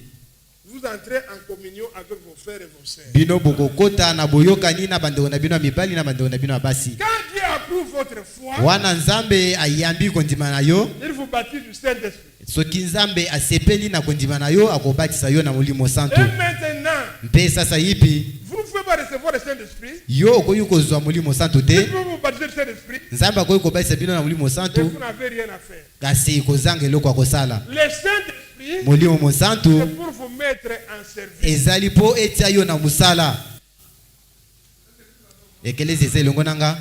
vous entrez en communion avec vos frères et vos sœurs. Bino bokokota na boyokani na bandeko na bino mibali na bandeko na bino basi. Quand Dieu approuve votre foi, Wana Nzambe ayambi kondima na yo. il vous baptise du Saint-Esprit. Soki Nzambe asepeli na kondima na yo akobatisa yo na molimo santu. Et maintenant, Mpe sasa yipi vous ne pouvez pas recevoir le Saint-Esprit. yo okoki kozwa molimo santu Il te. peut vous baptiser du Saint-Esprit. Nzambe akoki kobatisa bino na molimo Et santu vous n'avez rien à faire. kasi kozanga eloko akosala. Le Saint-Esprit, Molimo mosantu c'est pour vous mettre en service. ezali po etia yo na musala. Ekelezi eza elongo nanga.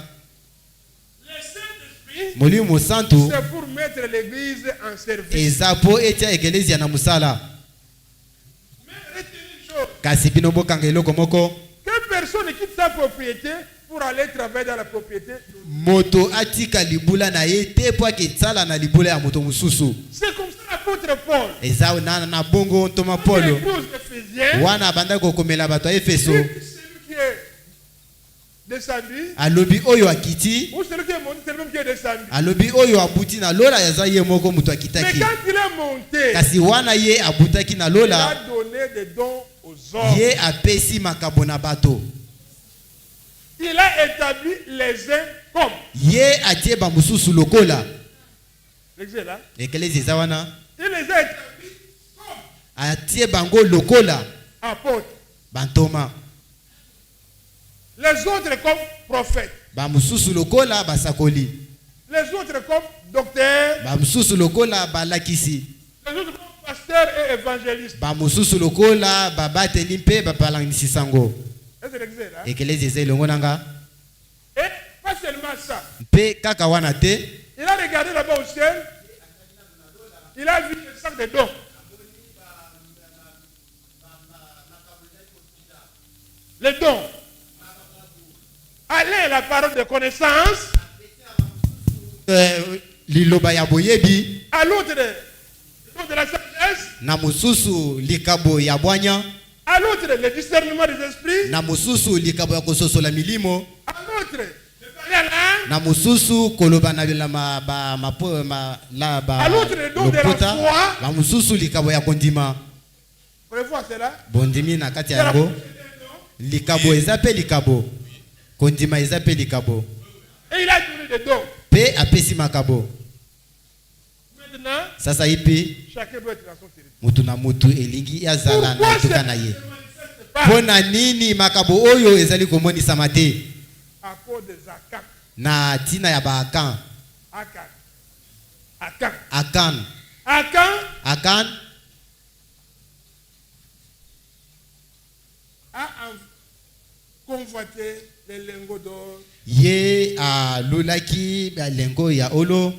Le Saint-Esprit, Molimo mosantu c'est pour mettre l'Église en service. eza po etia ekelezi ya na musala. Mais retenez une chose, Kasi bino bokanga eloko moko. que personne ne quitte sa propriété pour aller travailler dans la propriété. Moto atika libula na ye te po aketsala na libula ya moto mususu. C'est comme ça l'apôtre Paul. Eza na bongo ntoma Dans Paulo. l'Église d'Éphésiens, Wana banda kokomela bato ya Efeso. celui qui est descendu, Alobi oyo akiti. ou celui qui est monté, c'est le même qui est descendu. Alobi oyo abuti na lola yaza ye moko muto Mais akitaki. quand il est monté, Kasi wana ye abutaki na il lola. a donné des dons aux hommes. Ye apesi makambo na bato. Il a établi les uns comme. Ye atie ba mususu lokola. L'exé là. Ekelezi zawana. Il les a établis comme. Atie bango lokola. Apôtres. Bantoma. Les autres comme prophètes. Ba mususu lokola basakoli. Les autres comme docteurs. Ba mususu lokola balakisi. Les autres comme pasteurs et évangélistes. Ba mususu lokola babateli mpe bapalangisi sango. C'est l'exé là. Ekelezi ze longo nanga. Et pas seulement ça. Mpe kaka wana te. Il a regardé là-bas au ciel. Il a vu le sac de dons. Les dons. Allez, la parole de connaissance. Liloba ya boyebi. À l'autre, le don de la sagesse. Na mususu likabo ya bwanya. À l'autre, le discernement des esprits. Na mususu likabo ya kososola milimo. À l'autre, le parler à l'âme. Na mususu koloba na la la ba. À l'autre, le don de la foi. Na mususu likabo ya kondima. Vous pouvez voir cela. Bondimi na kati yango. Likabo ezape likabo. Kondima ezape likabo. Et il a donné des dons. Pe apesi makabo. Maintenant, Sasa ipi chacun doit être dans son territoire. mutu na mutu elingi yazala na Pourquoi tuka na ye. pas Pona nini makabo oyo ezali komonisa mate à cause des Akan. na tina ya ba Akan. Akan. Akan. Akan. Akan Akan a convoité les lingots d'or. ye alulaki lengo ya olo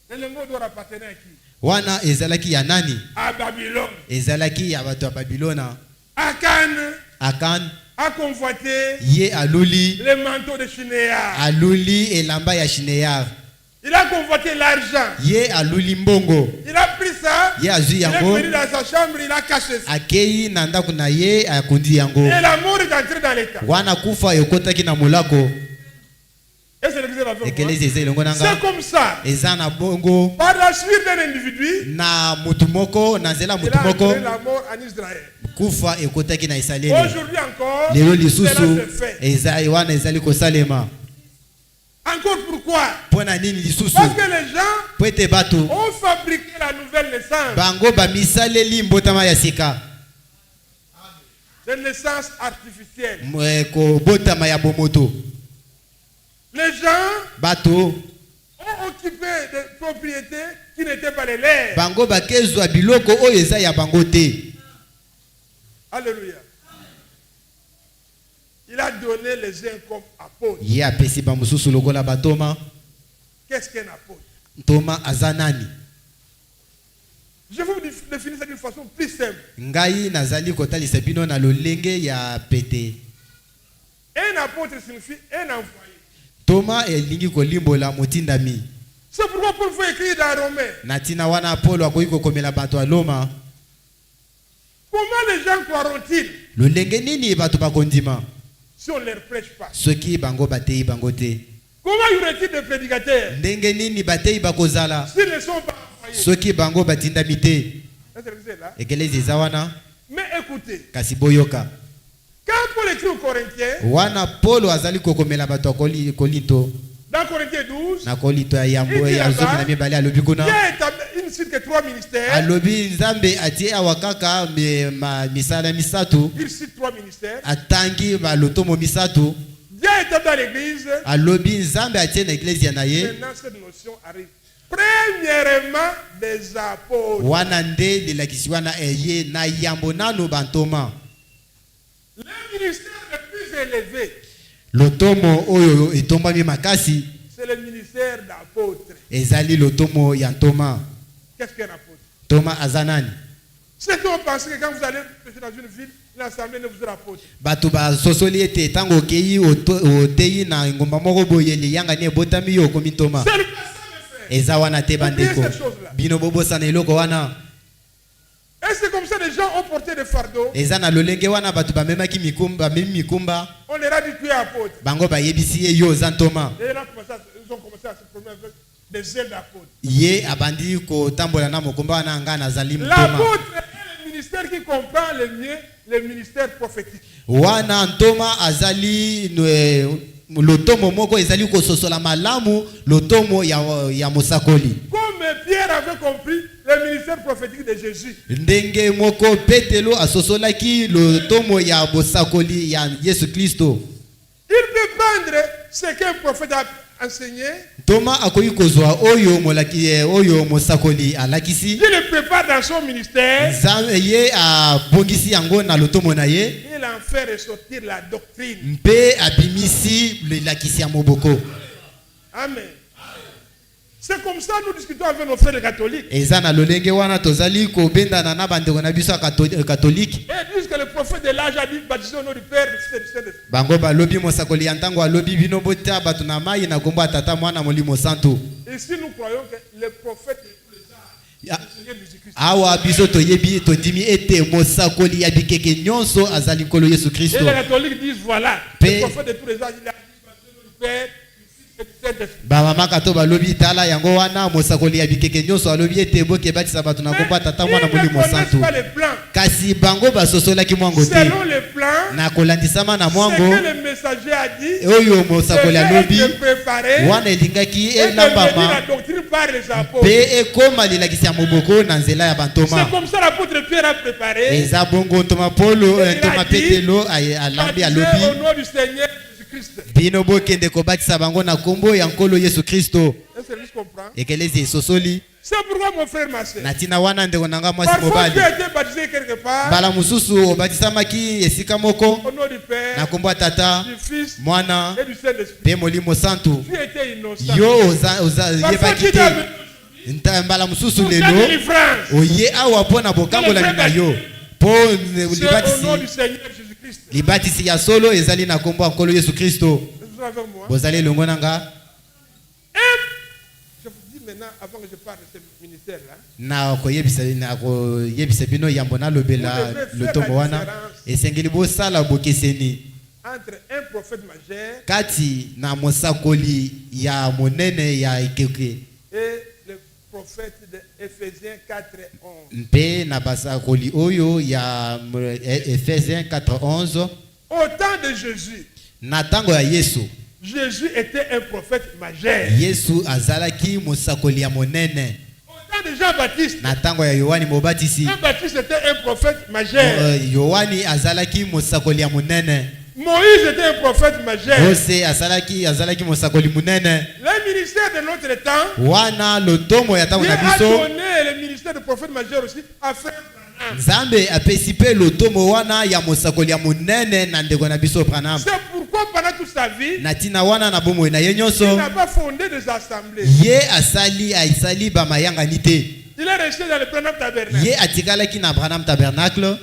Les lingots d'or appartenaient à qui? wana ezalaki ya nani? À Babylone. Ezalaki ya bato ya Babilona. Akan Akan a convoité ye aluli les manteaux de Shinéar. aluli elamba ya Shinear. Il a convoité l'argent. Ye aluli mbongo. Il a pris ça. Ye azui Il est yango venu dans sa chambre. Il a caché ça. akei na ndako na ye akundi yango. Et la mort est entrée dans l'état. Wana kufa ekotaki na mulako. Et c'est l'église avec moi. Ekelezi eze elongo C'est nanga comme ça. eza na bongo Par la suite d'un individu, na mutu moko na nzela il mutu a moko entré la mort en Israël. kufa ekotaki na Israeli. Aujourd'hui encore, Lelo cela lisusu se fait. eza wana ezali kosalema. Encore pourquoi? Pona nini lisusu Parce que les gens po ete bato ont fabriqué la nouvelle naissance. bango bamisaleli mbotama ya sika. Une naissance artificielle. Kobotama ya bomoto. Les gens Bato ont occupé des propriétés qui n'étaient pas les leurs. bango bakezwa biloko oyo eza ya bango te. Alléluia. Il a donné les uns comme apôtres. Ye apesi ba mususu lokola batoma. Qu'est-ce qu'un apôtre? Toma azanani. Je vais vous définir ça d'une façon plus simple. Ngai nazali kotalisa bino na lolenge ya pete. Un apôtre signifie un envoyé. Toma elingi kolimbola motindami. C'est pourquoi Paul faut écrire dans Romains. Natina wana Apolo akoki kokomela bato aloma. Comment les gens croiront-ils Lolenge nini bato bakondima? si on ne leur prêche pas? Soki bango batei bango te. Comment y aurait-il des prédicateurs Ndenge nini batei bakozala? s'ils ne sont pas envoyés? Soki bango batindami te. C'est là. Ekelezi eza wana Mais écoutez, kasi boyoka. quand Paul écrit aux Corinthiens, Wana Polo azali kokomela bato ya Kolinto. dans Corinthiens 12, Na Kolinto ya yambo ya zomi na mibale alobi il kuna. y a établi une cite que 3 ministères. Alobi nzambe atie awakaka misala misatu. Il cite 3 ministères. Atangi balotomo misatu. Dieu est établi dans l'église. Alobi nzambe atie na eklezia na ye. Maintenant, cette notion arrive. Premièrement, des apôtres. Wana nde lelakisi wana eye na yambo nano bantoma. Le ministère le plus élevé, Lotomo oyo etombami makasi c'est le ministère d'apôtre. ezali lotomo ya Toma. Qu'est-ce qu'un apôtre? Toma azanani. Ceux qui ont pensé que quand vous allez prêcher dans une ville, l'assemblée ne vous est apôtre. Bato ba sosoli ete tango kei oteyi na ngomba moko boye liyanga ne botami yo komi Toma. C'est le passage de faire. Eza wana te bandeko. Bino bobosa na eloko wana. Et c'est comme ça que les gens ont porté des fardeaux. Eza na lolenge wana bato bamemaki mikumba, memi mikumba. On leur a dit tu es apôtre. Bango bayebisi ye yo za Toma. Et là, ils ont commencé à se promener avec des ailes d'apôtre. Ye abandi ko tambola na mokumba wana nga nazali Toma. L'apôtre est le ministère qui comprend le mieux le ministère prophétique. Wana ntoma azali lotomo moko ezali kososola malamu lotomo ya mosakoli. Comme Pierre avait compris le ministère prophétique de Jésus. Ndenge moko Petelo asosolaki lotomo ya mosakoli ya Yesu Kristo. Il peut prendre ce qu'un prophète a enseigné. Toma akoyi kozwa oyo molaki oyo mosakoli alakisi. Il le prépare dans son ministère. Ye a bongisi yango na lotomo na ye. Il en fait ressortir la doctrine. Mpe abimisi le lakisi ya moboko. Amen. C'est comme ça nous discutons avec nos frères catholiques. Ezana lolenge wana tozali ko bendana na bandeko na biso catholique. Et disent que le prophète de l'âge a dit baptiser au nom du Père, du Fils et du Saint-Esprit. Bango balobi mosakoli ya ntango alobi bino bota batu na mai na kombo atata mwana molimo santo. Ici nous croyons que le prophète de tous les âges, le Seigneur Jésus-Christ. Awa biso toyebi todimi ete mosakoli ya bikeke nyonso azali kolo Yesu Kristo. Et les catholiques disent voilà, le prophète de tous les âges il a dit baptiser au nom du Père. Ba mama kato balobi tala yango wana mosakoli ya bikeke nyonso alobi ete boke batisa batu na kombo atata mwana molimo santo. Kasi bango basosolaki mwango te. Selon le plan, na kolandisama na mwango ce que le messager a dit, oyo mosakoli alobi wana elingaki elambama la doctrine par les apôtres. Pe ekoma lelakisi ya moboko na nzela ya bantoma. C'est comme ça l'apôtre Pierre a préparé. Eza bongo ntoma Paulo ntoma Petelo alambi alobi au nom du Seigneur Jésus-Christ. bino bokende kobatisa bango na kombo ya nkolo Yesu Kristo. Est-ce que tu comprends? Ekelezi esosoli. C'est pourquoi mon frère ma sœur. Natina wana ndeko nanga mwasi Parfois mobali. tu as été baptisé quelque part. Bala mususu obatisamaki esika moko. Au nom du Père. Na kombo tata. Du Fils. Mwana. Et du Saint-Esprit. Pe molimo santo. Tu étais innocent. Yo oza yebaki te. Mbala mususu lelo. Oye awa pona bokangola na yo. Po libatisi. Au nom du Seigneur Jésus-Christ. Libatisi ya solo ezali na kombo ya nkolo Yesu Kristo. Bozali longo nanga. Je vous dis maintenant, avant que je parle de ce ministère-là, na koyebisa bino yambo na lobela lotombo wana esengeli bosala bokeseni entre un prophète majeur kati na mosakoli ya monene ya ekeke et le prophète de Ephésiens 4:11. Mpe na basakoli oyo ya Ephésiens 4:11. Au temps de Jésus, na tango ya Yesu, Jésus était un prophète majeur. Yesu azalaki mosakoli ya monene. Au temps de Jean-Baptiste, na tango ya Yohani Mobatisi, Jean-Baptiste était un prophète majeur. Yohani azalaki mosakoli ya monene. Moïse était un prophète majeur. Mose azalaki mosakoli monene. Le ministère de notre temps, wana lotomo ya tango na Dieu a biso, donné le ministère de prophète majeur aussi à frère Branham. Nzambe apesi pe lotomo wana ya mosakoli ya monene na ndeko na biso Branham. C'est pourquoi pendant toute sa vie, Na tina wana na bomoi na ye il nyonso, n'a pas fondé des assemblées. ye aisali ba mayangani te. Il est resté dans le Branham tabernacle. Ye atikalaki na Branham tabernacle.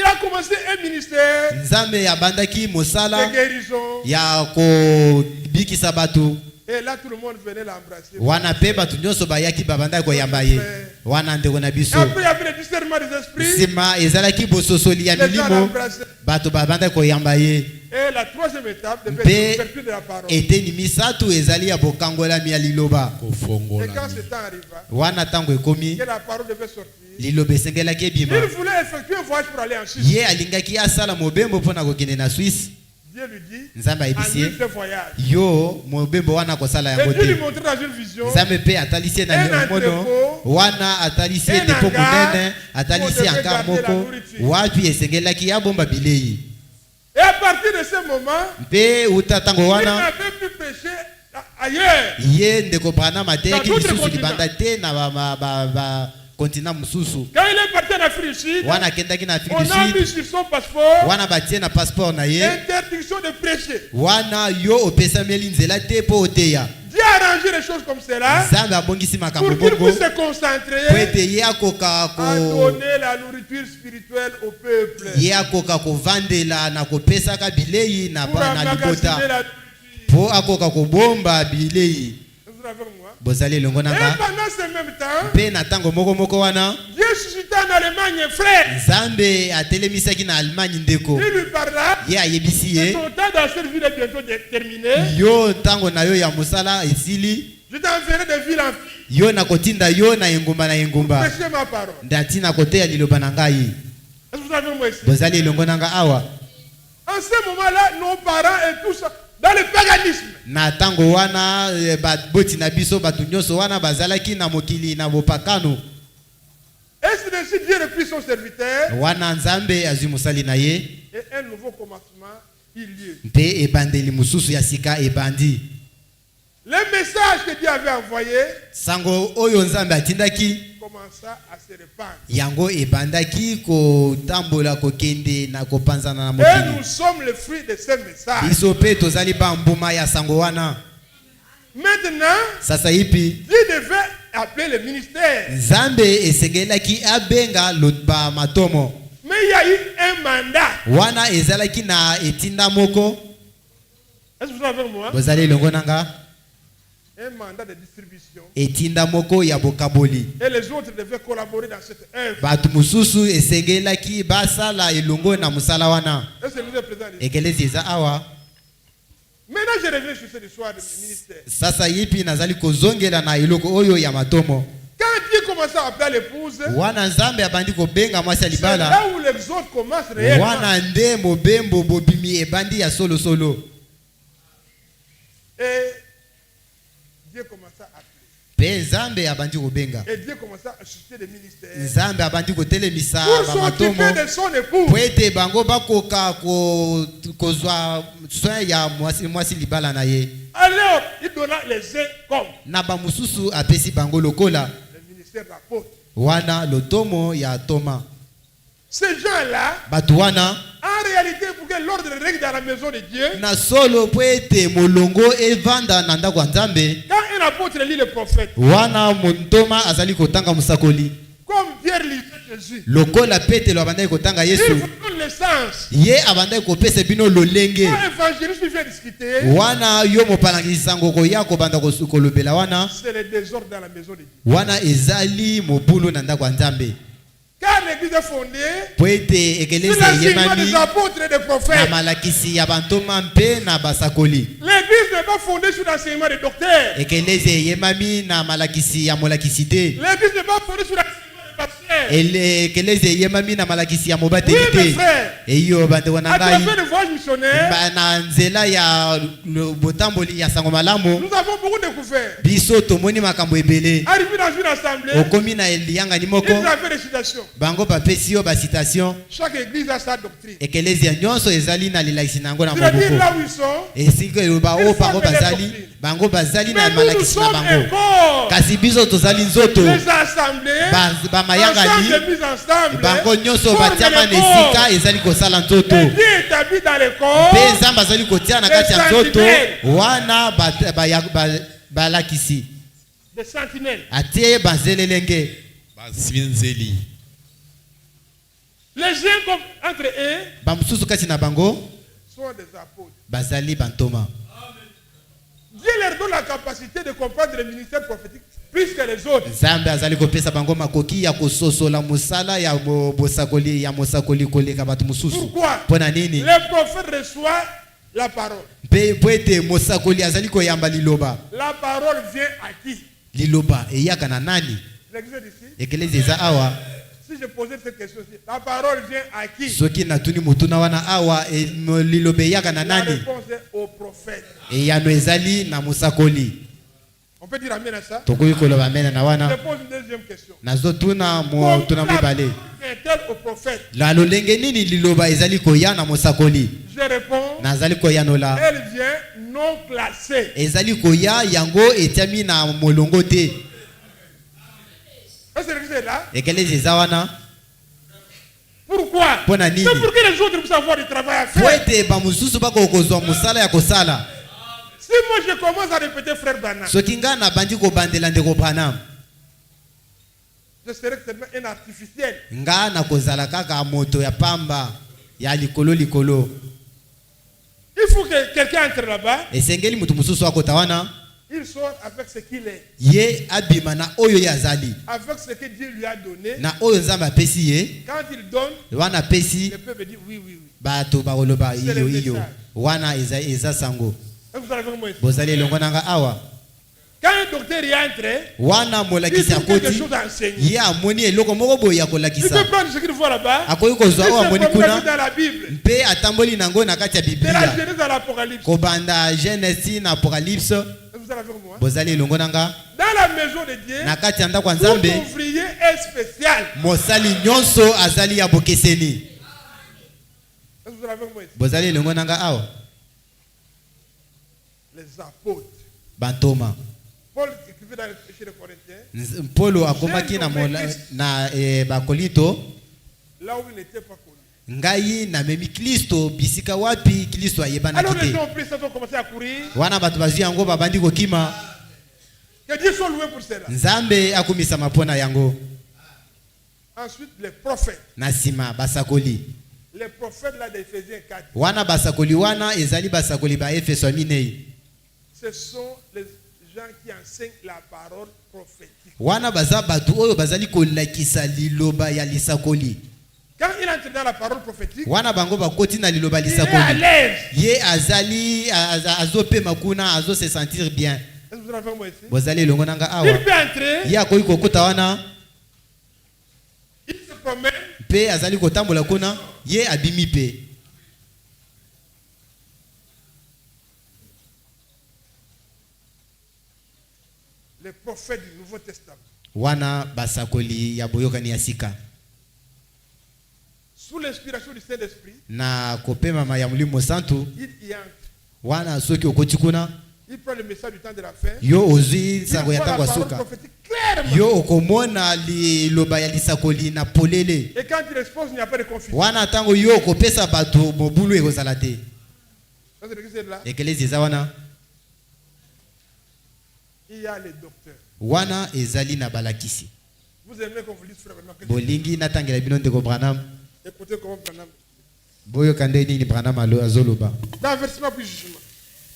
Il a commencé un ministère Nzambe abandaki mosala de guérison. ya ko bikisa batu. Et là, tout le monde venait l'embrasser. Wana pe batu nyonso bayaki babanda ko yamba ye. Wana ndeko na Et biso. après, il y avait le discernement des esprits. Sima ezalaki bososoli ya Les gens milimo. l'embrassaient. Bato babanda ko yamba ye. Et la troisième étape, de Mpe l'ouverture de la parole. eteni misatu ezali ya bokangola mi ya liloba. Et quand ce temps arriva, Wana tango ekomi que la parole devait sortir, liloba esengelaki ebima. il voulait effectuer un voyage pour aller en Suisse. Ye alingaki asala mobembo mpona kokende na Suisse. Dieu lui dit, Nzambe ayebisi ye, annule ce voyage. yo mobembo wana kosala Et yango Dieu lui te. montrait dans une vision Nzambe pe atalisi ye na Un mono entrepôt, wana atalisi ye un depo hangar, monene atalisi pour ankar garder la moko nourriture. wapi esengelaki abomba bilei. Et à partir de ce moment, Mpe uta tango il wana n'avait plus péché ailleurs. ye ndeko Branham ateyaki Dans d'autres lisusu continents. libanda te na kontina mosusu. Quand il est parti en Afrique du Sud, Wana akendaki na Afrique on du a mis Sud, sur son passeport wana batie na passeport na ye, interdiction de prêcher. wana yo opesameli nzela te po oteya. Dieu a arrangé les choses comme cela Nzambe abongisi makambo pour qu'il bongo puisse se po concentrer ete ye akoka à ko donner la nourriture spirituelle au peuple. ye akoka kovandela na kopesaka bilei na Pour na emmagasiner libota la po akoka kobomba bilei. Vous êtes avec moi? Bozali elongo Et nanga pendant ce même temps, mpe na ntango moko wana Dieu suscita en Allemagne un frère. Nzambe atelemisaki na Allemagne ndeko Il lui parla. ye ayebisi Et ye, ton temps dans cette ville est bientôt terminé. yo ntango na yo ya mosala esili, Je t'enverrai de ville en ville. yo nakotinda yo na engumba Prêcher ma parole. ndati na koteya liloba na ngai. Est-ce que vous avez moi ici? Bozali elongo nanga awa. En ce moment-là, nos parents et tout ça, dans le paganisme. Na tango wana boti na biso batu nyonso wana bazalaki na mokili na bopakano. Est-ce que Dieu reprit son serviteur? Wana nzambe azwi musali na ye. Et un nouveau commencement, il y eut. Mpe ebandeli mususu ya sika ebandi. Le message que Dieu avait envoyé Sango oyo nzambe atindaki commença à se répandre. yango ebandaki ko tambola ko kende na ko panzana na Et nous mokili. sommes le fruit de ce message. Biso pe tozali ba mbuma ya sango wana. Maintenant, Sasa ipi Dieu devait appeler le ministère. nzambe esengelaki abenga lotba matomo. Mais il y a eu un mandat. Wana ezalaki na etinda moko. Est-ce que vous êtes avec moi? Bozali elongo nanga. Un mandat de distribution. Etinda moko ya bokaboli. Et les autres devaient collaborer dans cette œuvre. Batu mususu esengelaki basala elongo na musala wana. Est-ce que nous est présent ici? Ekelezi eza awa. Maintenant, je reviens sur cette histoire du ministère. Sasa yipi nazali kozongela na eloko oyo ya matomo. Quand Dieu commence à appeler l'épouse, Wana nzambe abandi kobenga mwasi ya c'est là libala. où les autres commencent réellement. Wana nde mobembo bobimi ebandi ya solo solo. Et Dieu commença à appeler. Pe nzambe abandi kobenga. Et Dieu commença à susciter des ministères Nzambe abandi kotelemisa pour ba s'occuper matomo. de son épouse. Poete bango bakoka kozwa soin ya mwasi libala na ye. Alors, il donna les uns comme Na ba mususu apesi bango lokola. le ministère d'apôtre. Wana lotomo ya Toma. Ces gens-là, Batu wana en réalité, pour que l'ordre règne dans la maison de Dieu, na solo poete molongo evanda na ndako ya Nzambe. quand un apôtre lit le prophète, Wana montoma azali kotanga musakoli. comme Pierre lisait Jésus, Lokola Petelo abandaki kotanga il Yesu. vous donne le sens. Ye abandaki kopesa bino lolenge. Quand l'évangéliste vient discuter, Wana yo mopalangisi sango koya kobanda kolobela wana. c'est le désordre dans la maison de Dieu. Wana ezali mobulu na ndako ya Nzambe. Car l'église est fondée Poete sur ekelezi l'enseignement des yemami apôtres et des na prophètes. malakisi ya bantoma mpe na basakoli. L'église n'est pas fondée sur l'enseignement des docteurs. Ekelezi yemami na malakisi ya molakisi te. L'église n'est pas fondée sur l'enseignement des pasteurs. Ekelezi yemami na malakisi ya mobateli Oui, mes te. frères. Eyo bande wana À ngai travers le voyage missionnaire, na nzela ya botamboli ya sango malamu nous avons beaucoup découvert. biso tomoni makambo ebele. Arrivé dans une assemblée, Okomi na eliyangani moko ils avaient des citations. bango bapesi yo basitation. Chaque église a sa doctrine. Ekelezia nyonso ezali na lilakisi nango na C'est-à-dire maboko. là où ils sont, Esika eloba o bango bazali bango bazali na mais nous malakisi na sommes bango. un corps. Kasi biso tozali nzoto Les assemblées, bamayangani ensemble mis ensemble, bango nyonso forment batiama na le corps. esika ezali kosala nzoto. Et Dieu établit dans le corps Mpe nzambe azali kotia na kati ya nzoto wana balakisi des sentinelles. atie banzelelenge. basinzeli. Les gens comme entre eux Bamususu kati na bango sont des apôtres. bazali bantoma. Dieu leur donne la capacité de comprendre le ministère prophétique plus que les autres. Nzambe azali kopesa bango makoki ya kososola musala ya bosakoli ya mosakoli koleka bato mususu. Pourquoi? Pona nini? Le prophète reçoit la parole. Mpe poete mosakoli azali koyamba liloba. La parole vient à qui? Liloba eyaka na nani? L'église d'ici. Ekelezi eza awa. Si je posais cette question, la parole vient à qui? Soki natuni mutuna wana awa liloba eyaka na La nani? réponse est au prophète. Eyano ezali na mosakoli. On peut dire amen à ça? Tokoki koloba mena na Je wana. pose une deuxième question. Nazotuna tuna mibale. Est-elle au prophète? La lolenge nini liloba ezali koya na mosakoli? Je réponds, Nazali koyanola. elle vient non classée. Ezali koya yango etiami na molongo te. Est-ce que l'église est là? Ekelezi eza wana. Pourquoi? Pona nini? C'est pour que les autres puissent avoir du travail à faire. Poete bamususu bakokozwa musala ya kosala. Si moi je commence à répéter frère Branham, Soki nga na bandi kobandela ndeko Branham, je serai seulement un artificiel. nga na kozala kaka moto ya pamba ya likolo likolo. Il faut que quelqu'un entre là-bas, Esengeli mutu mususu akota wana. il sort avec ce qu'il est, Ye abima na oyo yazali. avec ce que Dieu lui a donné. Na oyo nzambe apesi ye. Quand il donne, Wana pesi le peuple dit oui, oui, oui. bato bakoloba C'est le iyo message. wana eza sango. Est-ce que vous avez compris moi ici? Bozali elongo nanga awa. Quand docteur y entre, wana molakisi akoti ye amoni eloko moko boye ya il kolakisa peut prendre ce qu'il voit là-bas. akoki kozwa oyo amoni dans kuna la Bible. mpe atamboli nango na kati ya De la biblia Genèse à l'Apocalypse. kobanda genesi na apocalypse Vous allez avec moi. bozali elongo nanga Dans la maison de Dieu, na kati ya ndako ya tout nzambe ouvrier est spécial. mosali nyonso azali ya bokeseni Vous allez avec moi ici. bozali elongo nanga awa Les apôtres. bantoma Paul écrivait chez les Corinthiens, polo akomaki na bakolinto là où il n'était pas connu. ngai namemi kristo bisika wapi kristo ayebanaki Alors les te gens ont pris ça, ont commencé à courir. wana bato bazwi yango babandi kokima Que Dieu soit loué pour cela. nzambe akumisama mpo na yango Ensuite, les prophètes. na nsima basakoli Les prophètes là d'Éphésiens 4. wana basakoli wana ezali basakoli ba efeso ya minei Ce sont les gens qui enseignent la parole prophétique. wana baza bato oyo bazali kolakisa liloba ya lisakoli Quand il entre dans la parole prophétique, wana bango bakoti na liloba il est à lisakoli l'aise. ye azali azopema kuna azose sentir bien Est-ce que vous avez moi ici? bozali elongo nanga Il awa peut entrer, ye akoki kokota wana il se promène, mpe azali kotambola kuna ye abimi mpe les prophètes du Nouveau Testament. wana basakoli ya boyokani ya sika Sous l'inspiration du Saint-Esprit, na kopemama ya molimo santu il y entre. wana soki okoti kuna Il prend le message du temps de la fin. yo ozwi Il sango voit ya la ntango ya parole suka prophétique clairement. yo okomona liloba ya lisakoli na polele Et quand il expose, il n'y a pas de confusion. wana ntango yo okopesa bato mobulu ekozala te Ça, c'est l'église là. ekelesi eza wana Il y a les docteurs. wana ezali na balakisi Vous aimez qu'on vous dise frère Branham. bolingi natangela bino ndeko branham Écoutez comment Branham. boyoka nde nini branham azoloba Dans versement puis jugement.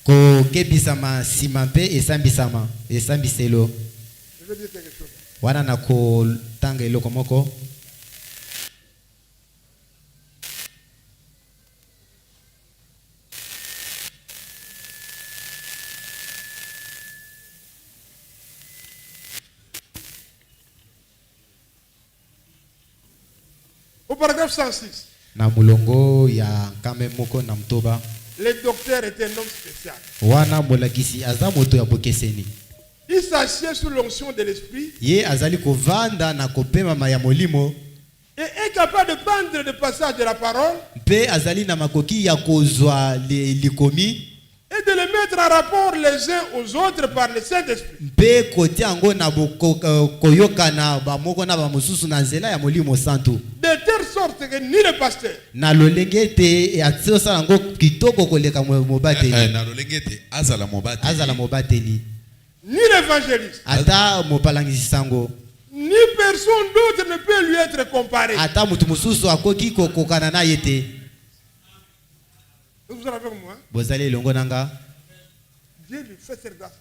kokebisama nsima mpe esambiselo Je veux dire quelque chose. wana na kotanga eloko moko Au paragraphe 106, na mulongo ya nkame moko na mtoba le docteur était un homme spécial. wana molakisi aza moto ya bokeseni Il s'assied sous l'onction de l'esprit ye azali kovanda na kopemama ya molimo et est capable de prendre le passage de la parole mpe azali na makoki ya kozwa likomi et de le mettre en rapport les uns aux autres par le Saint-Esprit. mpe kotia yango na koyokana bamoko na bamosusu na nzela ya molimo santu De telle sorte que ni le pasteur, na lolenge ete atosala yango kitoko koleka mobateli na lolenge te azala mobateli azala mobateli ni l'évangéliste, ata mopalangisi sango ni personne d'autre ne peut lui être comparé. ata motu mosusu akoki kokokana na ye te Vous êtes avec moi? bozali elongo nanga Dieu lui fait cette grâce.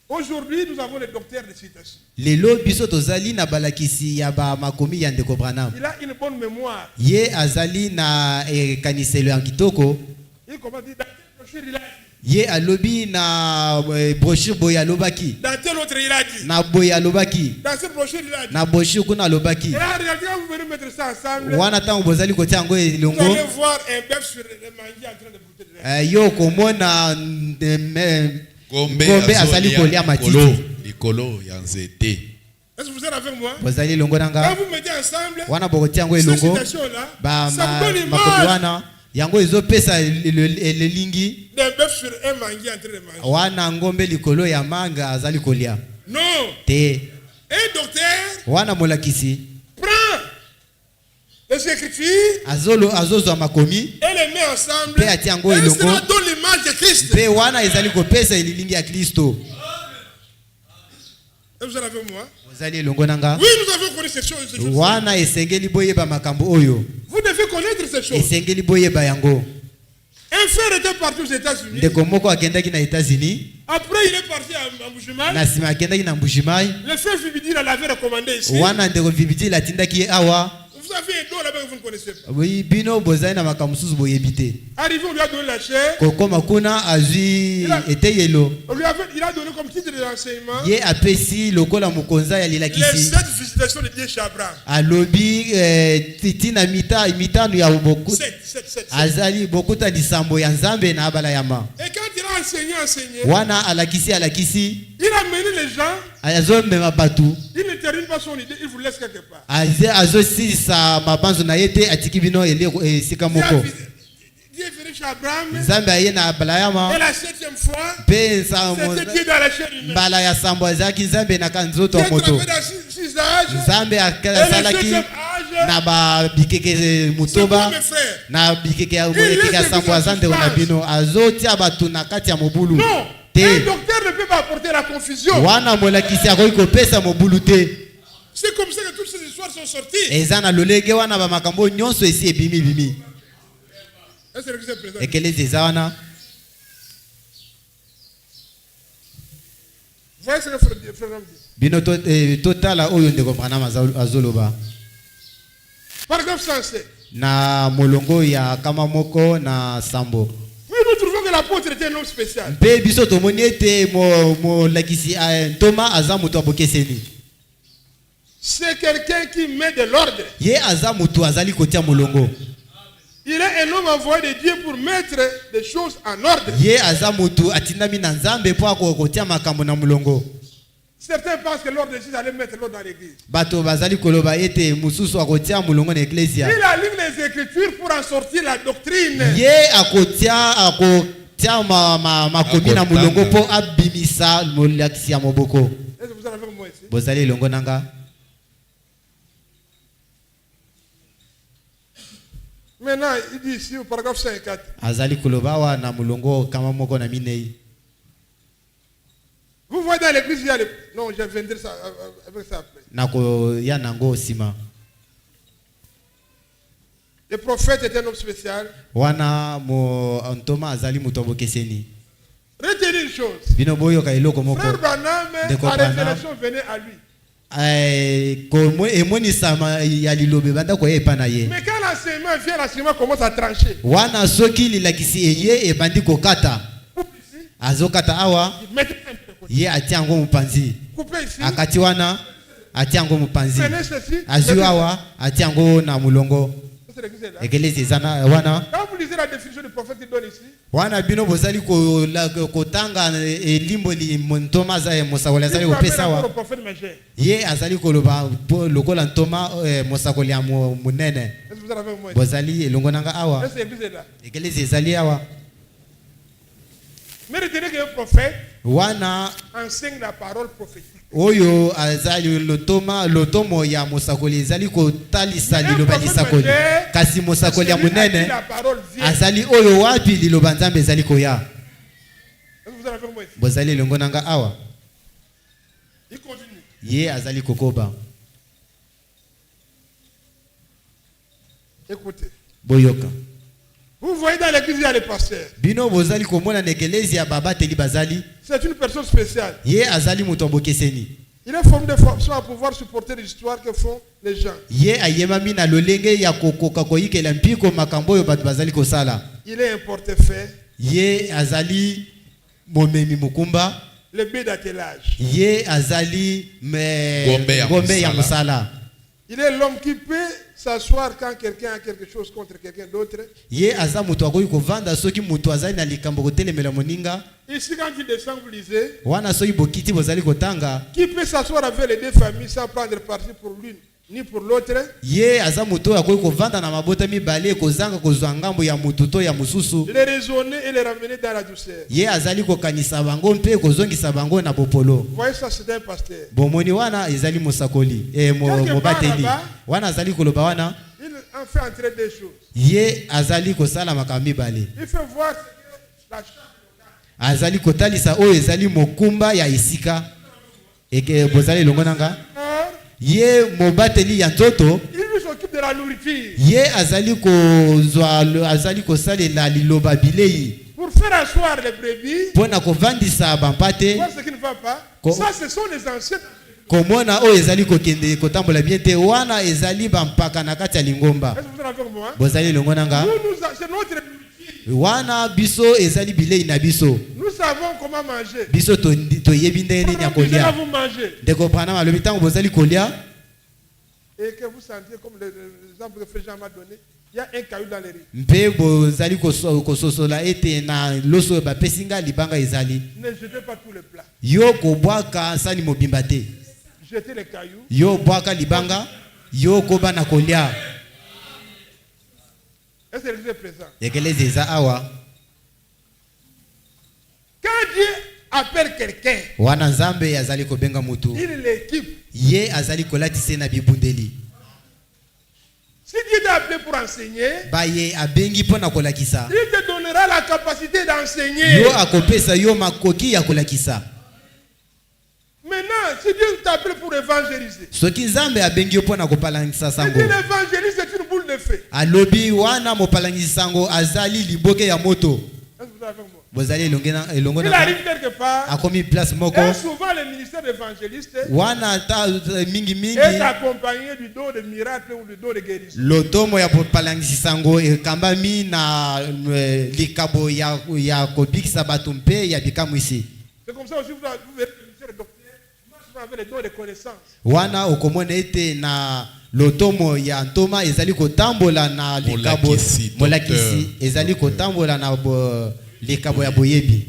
Aujourd'hui, nous avons le docteur de citation. lelo biso tozali na balakisi ya bamakomi ya ndeko branham Il a une bonne mémoire. ye azali na ekaniselo ya kitoko Il commence à dire, dans quelle brochure il a dit, ye alobi na brochure boye alobaki dans tel autre il a dit, na boye alobaki dans cette brochure il a dit. na brochure kuna alobaki Et là, regardez, quand vous venez mettre ça ensemble, wana ntango bozali kotia yango vous elongo allez voir un bœuf sur le manguier en train de brouter de l'air. yo komona ngombe azali kolia matiti likolo ya nzete. Est-ce que vous êtes avec moi? bozali elongo Quand nanga vous mettez ensemble, wana bokotia yango cette elongo citation-là, ça vous donne makomi l'image wana yango ezopesa lelingi d'un bœuf sur un manguier en train de manger. wana ngombe likolo ya manga azali kolia Non. te Un docteur wana molakisi prend les Écritures azozwa makomi et les met ensemble. mpe atia yango Et elongo cela donne l'image de Christ. mpe wana ezali kopesa elilingi ya kristo Et vous êtes avec moi? ozali elongo nanga Oui, nous avons connu ces choses. wana esengeli boyeba makambo oyo Vous devez connaître ces choses. esengeli boyeba yango Un frère était parti aux États-Unis. ndeko moko akendaki na États-Unis Après, il est parti à Mbujimayi. na nsima akendaki na Mbujimayi Le frère Fibidil l'avait recommandé ici. wana ndeko vibidili atindaki ye awa Vous avez un dos là-bas vous ne connaissez pas. Oui, bino bozai na makamususu boyebite. Arrivé, on lui a donné la chair. Koko makuna azui eteyelo. Il a donné comme titre de l'enseignement. Ye apesi lokola mukonza ya lilakisi. Les 7 visitations de Dieu chez Abraham. Alobi titina mitano ya boku. 7. Azali bokuta lisambo ya nzambe na abala yama. Et quand il a enseigné. Wana alakisi. Il a mené les gens. Azo mema batu. Il ne termine pas son idée, il vous laisse quelque part. Azo si sa mabanzo na yete atiki bino ele sika moko. Dieu est venu chez Abraham. Nzambe aye na abala yama. Et la 7e fois. C'était Dieu dans la chair humaine. Bala ya sambo azaki nzambe na kanzoto moto. Nzambe asalaki na ba bikeke mutoba na bikeke ya sambo azande na bino azotia batu na kati ya mobulu. Non. Un docteur ne peut pas apporter la confusion. Wana molakisi akoki kopesa mobulu te. C'est comme ça que toutes ces histoires sont sorties. Ezana lolege wana ba makambo nyonso esi ebimi bimi. Est-ce que c'est présent? Ekelezi ezana. Voyez ce que frère dit. Bino totala oyo ndeko Branham azoloba. Paragraphe 107. Na molongo ya kama moko na sambo. Nous trouvons que l'apôtre était un homme spécial. Pe biso tomoni ete mo lakisi Thomas aza mutu abokeseni. C'est quelqu'un qui met de l'ordre. Ye aza mutu azali kotia molongo. Il est un homme envoyé de Dieu pour mettre des choses en ordre. Ye aza mutu atindami na nzambe po akotia makambo na molongo. Certains pensent que l'ordre de Jésus allait mettre l'ordre dans l'église. Bato bazali koloba ete mususu akotia molongo na ecclesia. Il aligne les écritures pour en sortir la doctrine. Ye akotia makomi na molongo po abimisa molakisi ya moboko. Est-ce que vous en avez avec moi ici? Bozali longo nanga. Maintenant, il dit ici au paragraphe 54. Azali kolobawa na molongo kama moko na minei. Vous voyez dans l'église, il y a les... Non, je viendrai ça, avec ça après. Nako ya nango sima. Le prophète est un homme spécial. Wana mo Thomas azali mutu abokeseni. Retenez une chose. Bino boyo ka eloko moko. Frère Branham, la révélation venait à lui. Emoni sama ya lilobe banda ko epa na ye. Mais quand l'enseignement vient, l'enseignement commence à trancher. Wana soki lilakisi eye ebandi kokata. Azokata awa. Ye atiango mupanzi. Akati wana atiango mupanzi. Azu awa atiango na mulongo. Ekelezi zana wana. Quand vous lisez la définition du prophète qu'il donne ici. Wana bino bozali kotanga elimbo li Thomas za mosakoli azali kopesa wa. Ye azali koloba lokola Thomas mosakoli ya munene. Bozali elongo nanga awa. Ekelezi ezali awa. Mais retenez qu'un prophète wana enseigne la parole prophétique. Oyo azali lotomo ya mosakoli ezali kotalisa liloba lisakoli. Kasi mosakoli ya munene azali oyo wapi liloba nzambe ezali koya. Bozali longo nanga awa. Il continue. Ye azali kokoba. Écoutez. Boyoka. Vous voyez dans l'église, il y a les pasteurs. Bino bozali komona na ekelezia baba teli bazali. C'est une personne spéciale. Ye azali mutu abokeseni. Il est formé de fonction à pouvoir supporter les histoires que font les gens. Ye ayemami na lolenge ya kokoka koyikela mpiko makambo yo batu bazali kosala. Il est un portefeuille. Ye azali momemi mukumba. Le bé d'attelage. Ye azali gombe ya musala. Il est l'homme qui peut s'asseoir quand quelqu'un a quelque chose contre quelqu'un d'autre. Ye aza mutu akoki kovanda soki mutu azali na likambo kotelemela moninga. Ici quand il descend, vous lisez. Wana soki bokiti bozali kotanga. Qui peut s'asseoir avec les deux familles sans prendre parti pour l'une ni pour l'autre. Ye aza mutu akoki kovanda na mabota mibale kozanga kozwa ngambo ya mutu to ya mususu. Les raisonner et les ramener dans la douceur. Ye azali kokanisa bango mpe kozongisa bango na bopolo. Voyez ça, c'est un pasteur. Bomoni wana ezali mosakoli mobateli. Wana azali koloba wana. Il en fait entrer des choses. Ye azali kosala makambo mibale. Il fait voir la chambre. Azali kotalisa oyo ezali mokumba ya esika. Eke bozali longo nanga. Ye mobateli ya nzoto. Il s'occupe de la nourriture. Ye azali kosalela liloba bilei. Pour faire asseoir les brebis. Pona kovandisa bampate. Voir ce qui ne va pas. Ça, ce sont les anciens. komona o ezali kokende kotambola bien te wana ezali bampaka na kati ya lingomba. Est-ce que vous êtes avec moi? Bozali longona nga. C'est notre wana biso ezali bilei na biso. Nous savons comment manger. Biso to yebi ndenge nya kolia. Vous mangez. De comprendre malobi tango bozali kolia. Et que vous sentiez comme l'exemple que Frère Jean m'a donné, il y a un caillou dans les riz. Mpe bozali kososola ete na loso ba pesinga libanga ezali. Ne jetez pas tous les plats. Yo kobwaka sani mobimba te. Jetez les cailloux. Yo bwaka libanga, yo koba na kolia. Est-ce que l'église est présente? Ekeleze eza awa. Quand Dieu appelle quelqu'un, Wana nzambe azali kobenga mutu. il l'équipe. Ye azali kolatise na bibundeli. Si Dieu t'a appelé pour enseigner, Ba ye abengi pona kolakisa. il te donnera la capacité d'enseigner. Yo akopesa yo makoki ya kolakisa. Maintenant, si Dieu t'a appelé pour évangéliser, Soki nzambe abengi yo pona kopalangisa si sango. Dieu l'évangélise, c'est une boule de feu. Alobi wana mopalangisa sango azali liboke ya moto. Est-ce que vous êtes avec moi? Bozali elongo Il na arrive quelque part, akomi place moko. et souvent le ministère d'évangéliste Wana ta mingi mingi. est accompagné du don de miracles ou du don de guérison. Lotomo ya popalangisa sango ekambami na likabo ya kobikisa bato mpe ya bikamu isi. C'est comme ça aussi vous verrez le ministère de docteur, souvent avec les dons de connaissances. Wana okomona ete na lotomo ya ntoma ezali kotambola na likabo molakisi ezali kotambola na likabo ya boyebi.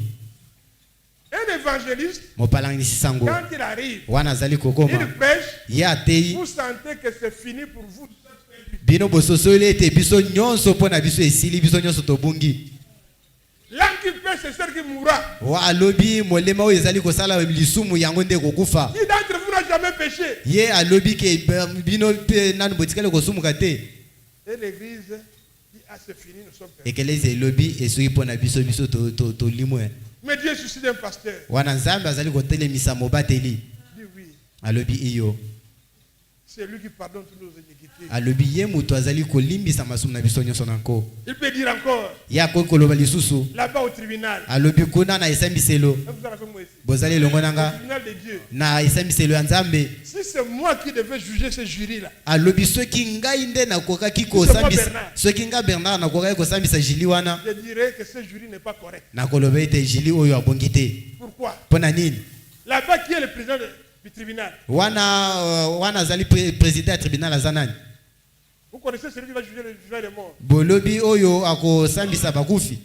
Un évangéliste, Mopalangisi sango quand il arrive, wana azali kokoma il prêche, ye atei vous sentez que c'est fini pour vous. bino bososoli ete biso nyonso mpo na biso esili biso nyonso tobungi. L'âme qui pêche, c'est celle qui mourra. Wa alobi molema oyo ezali kosala lisumu yango nde kokufa. Qui d'entre vous n'a jamais péché? Ye alobi ke bino mpe nanu botikali kosumuka te. Et l'église dit, ah c'est fini, nous sommes perdus. Ekeleze elobi esoki mpo na biso biso tolimwe. Mais Dieu suscite un pasteur. Wana nzambe azali kotelemisa mobateli. Dit oui, Alobi iyo. c'est lui qui pardonne toutes nos iniquités. Alobi ye mutu azali kolimbisa masumu na biso nyonso nanko. Il peut dire encore, Ya ko koloba lisusu. là-bas au tribunal. Alobi kuna na esambiselo. Est-ce que vous avez fait moi ici? Bozali elongo Au nanga tribunal de Dieu. na esambiselo ya nzambe. Si c'est moi qui devais juger ce jury-là, Alobi soki ngai nde nakokaki kosambisa soki nga Bernard nakokaki kosambisa jili wana je dirais que ce jury n'est pas correct. nakoloba ete jili oyo abongi te. Pourquoi? Mpona nini? Là-bas, qui est le président du tribunal? Wana azali président ya tribunal aza nani? Vous connaissez celui qui va juger le jugement des morts? Bolobi oyo akosambisa bakufi.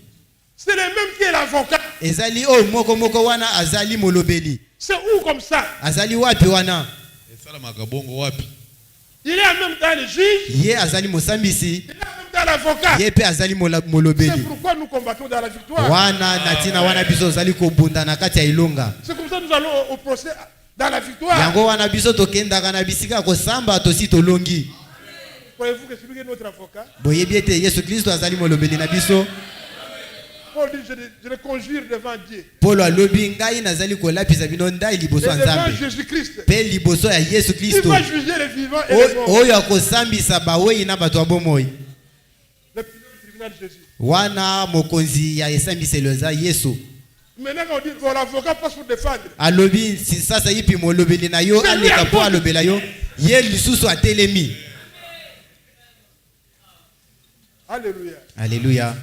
C'est le même qui est l'avocat. Ezali oyo moko wana azali molobeli. C'est où comme ça? Azali wapi wana? Esala makabongo wapi? Il est en même temps le juge. Ye azali mosambisi. Il est en même temps l'avocat. Ye pe azali molobeli. C'est pourquoi nous combattons dans la victoire. Wana natina wana biso azali kobunda na kati ya ilonga. C'est comme ça que nous allons au procès dans la victoire. Yango wana biso tokendaka na bisika kosamba tosi tolongi. Croyez-vous que celui qui est notre avocat? Boyebi ete Yesu Kristo azali molobeli na biso. Paul dit, je le conjure devant Dieu. Polo alobi ngai nazali kolapisa bino ndai liboso ya Et devant Nzambe. Jésus-Christ. Pe liboso ya Yesu Il Kristo. va juger les vivants et les morts. Oyo akosambisa bawei na bato abomoi. Le tribunal de Jésus. Wana mokonzi ya esambiselo eza Yesu. Maintenant, quand on dit que l'avocat passe pour défendre, Alobi si sasa yipi molobeli na yo aleka po alobela yo ye lisusu atelemi. alléluia. Alléluia.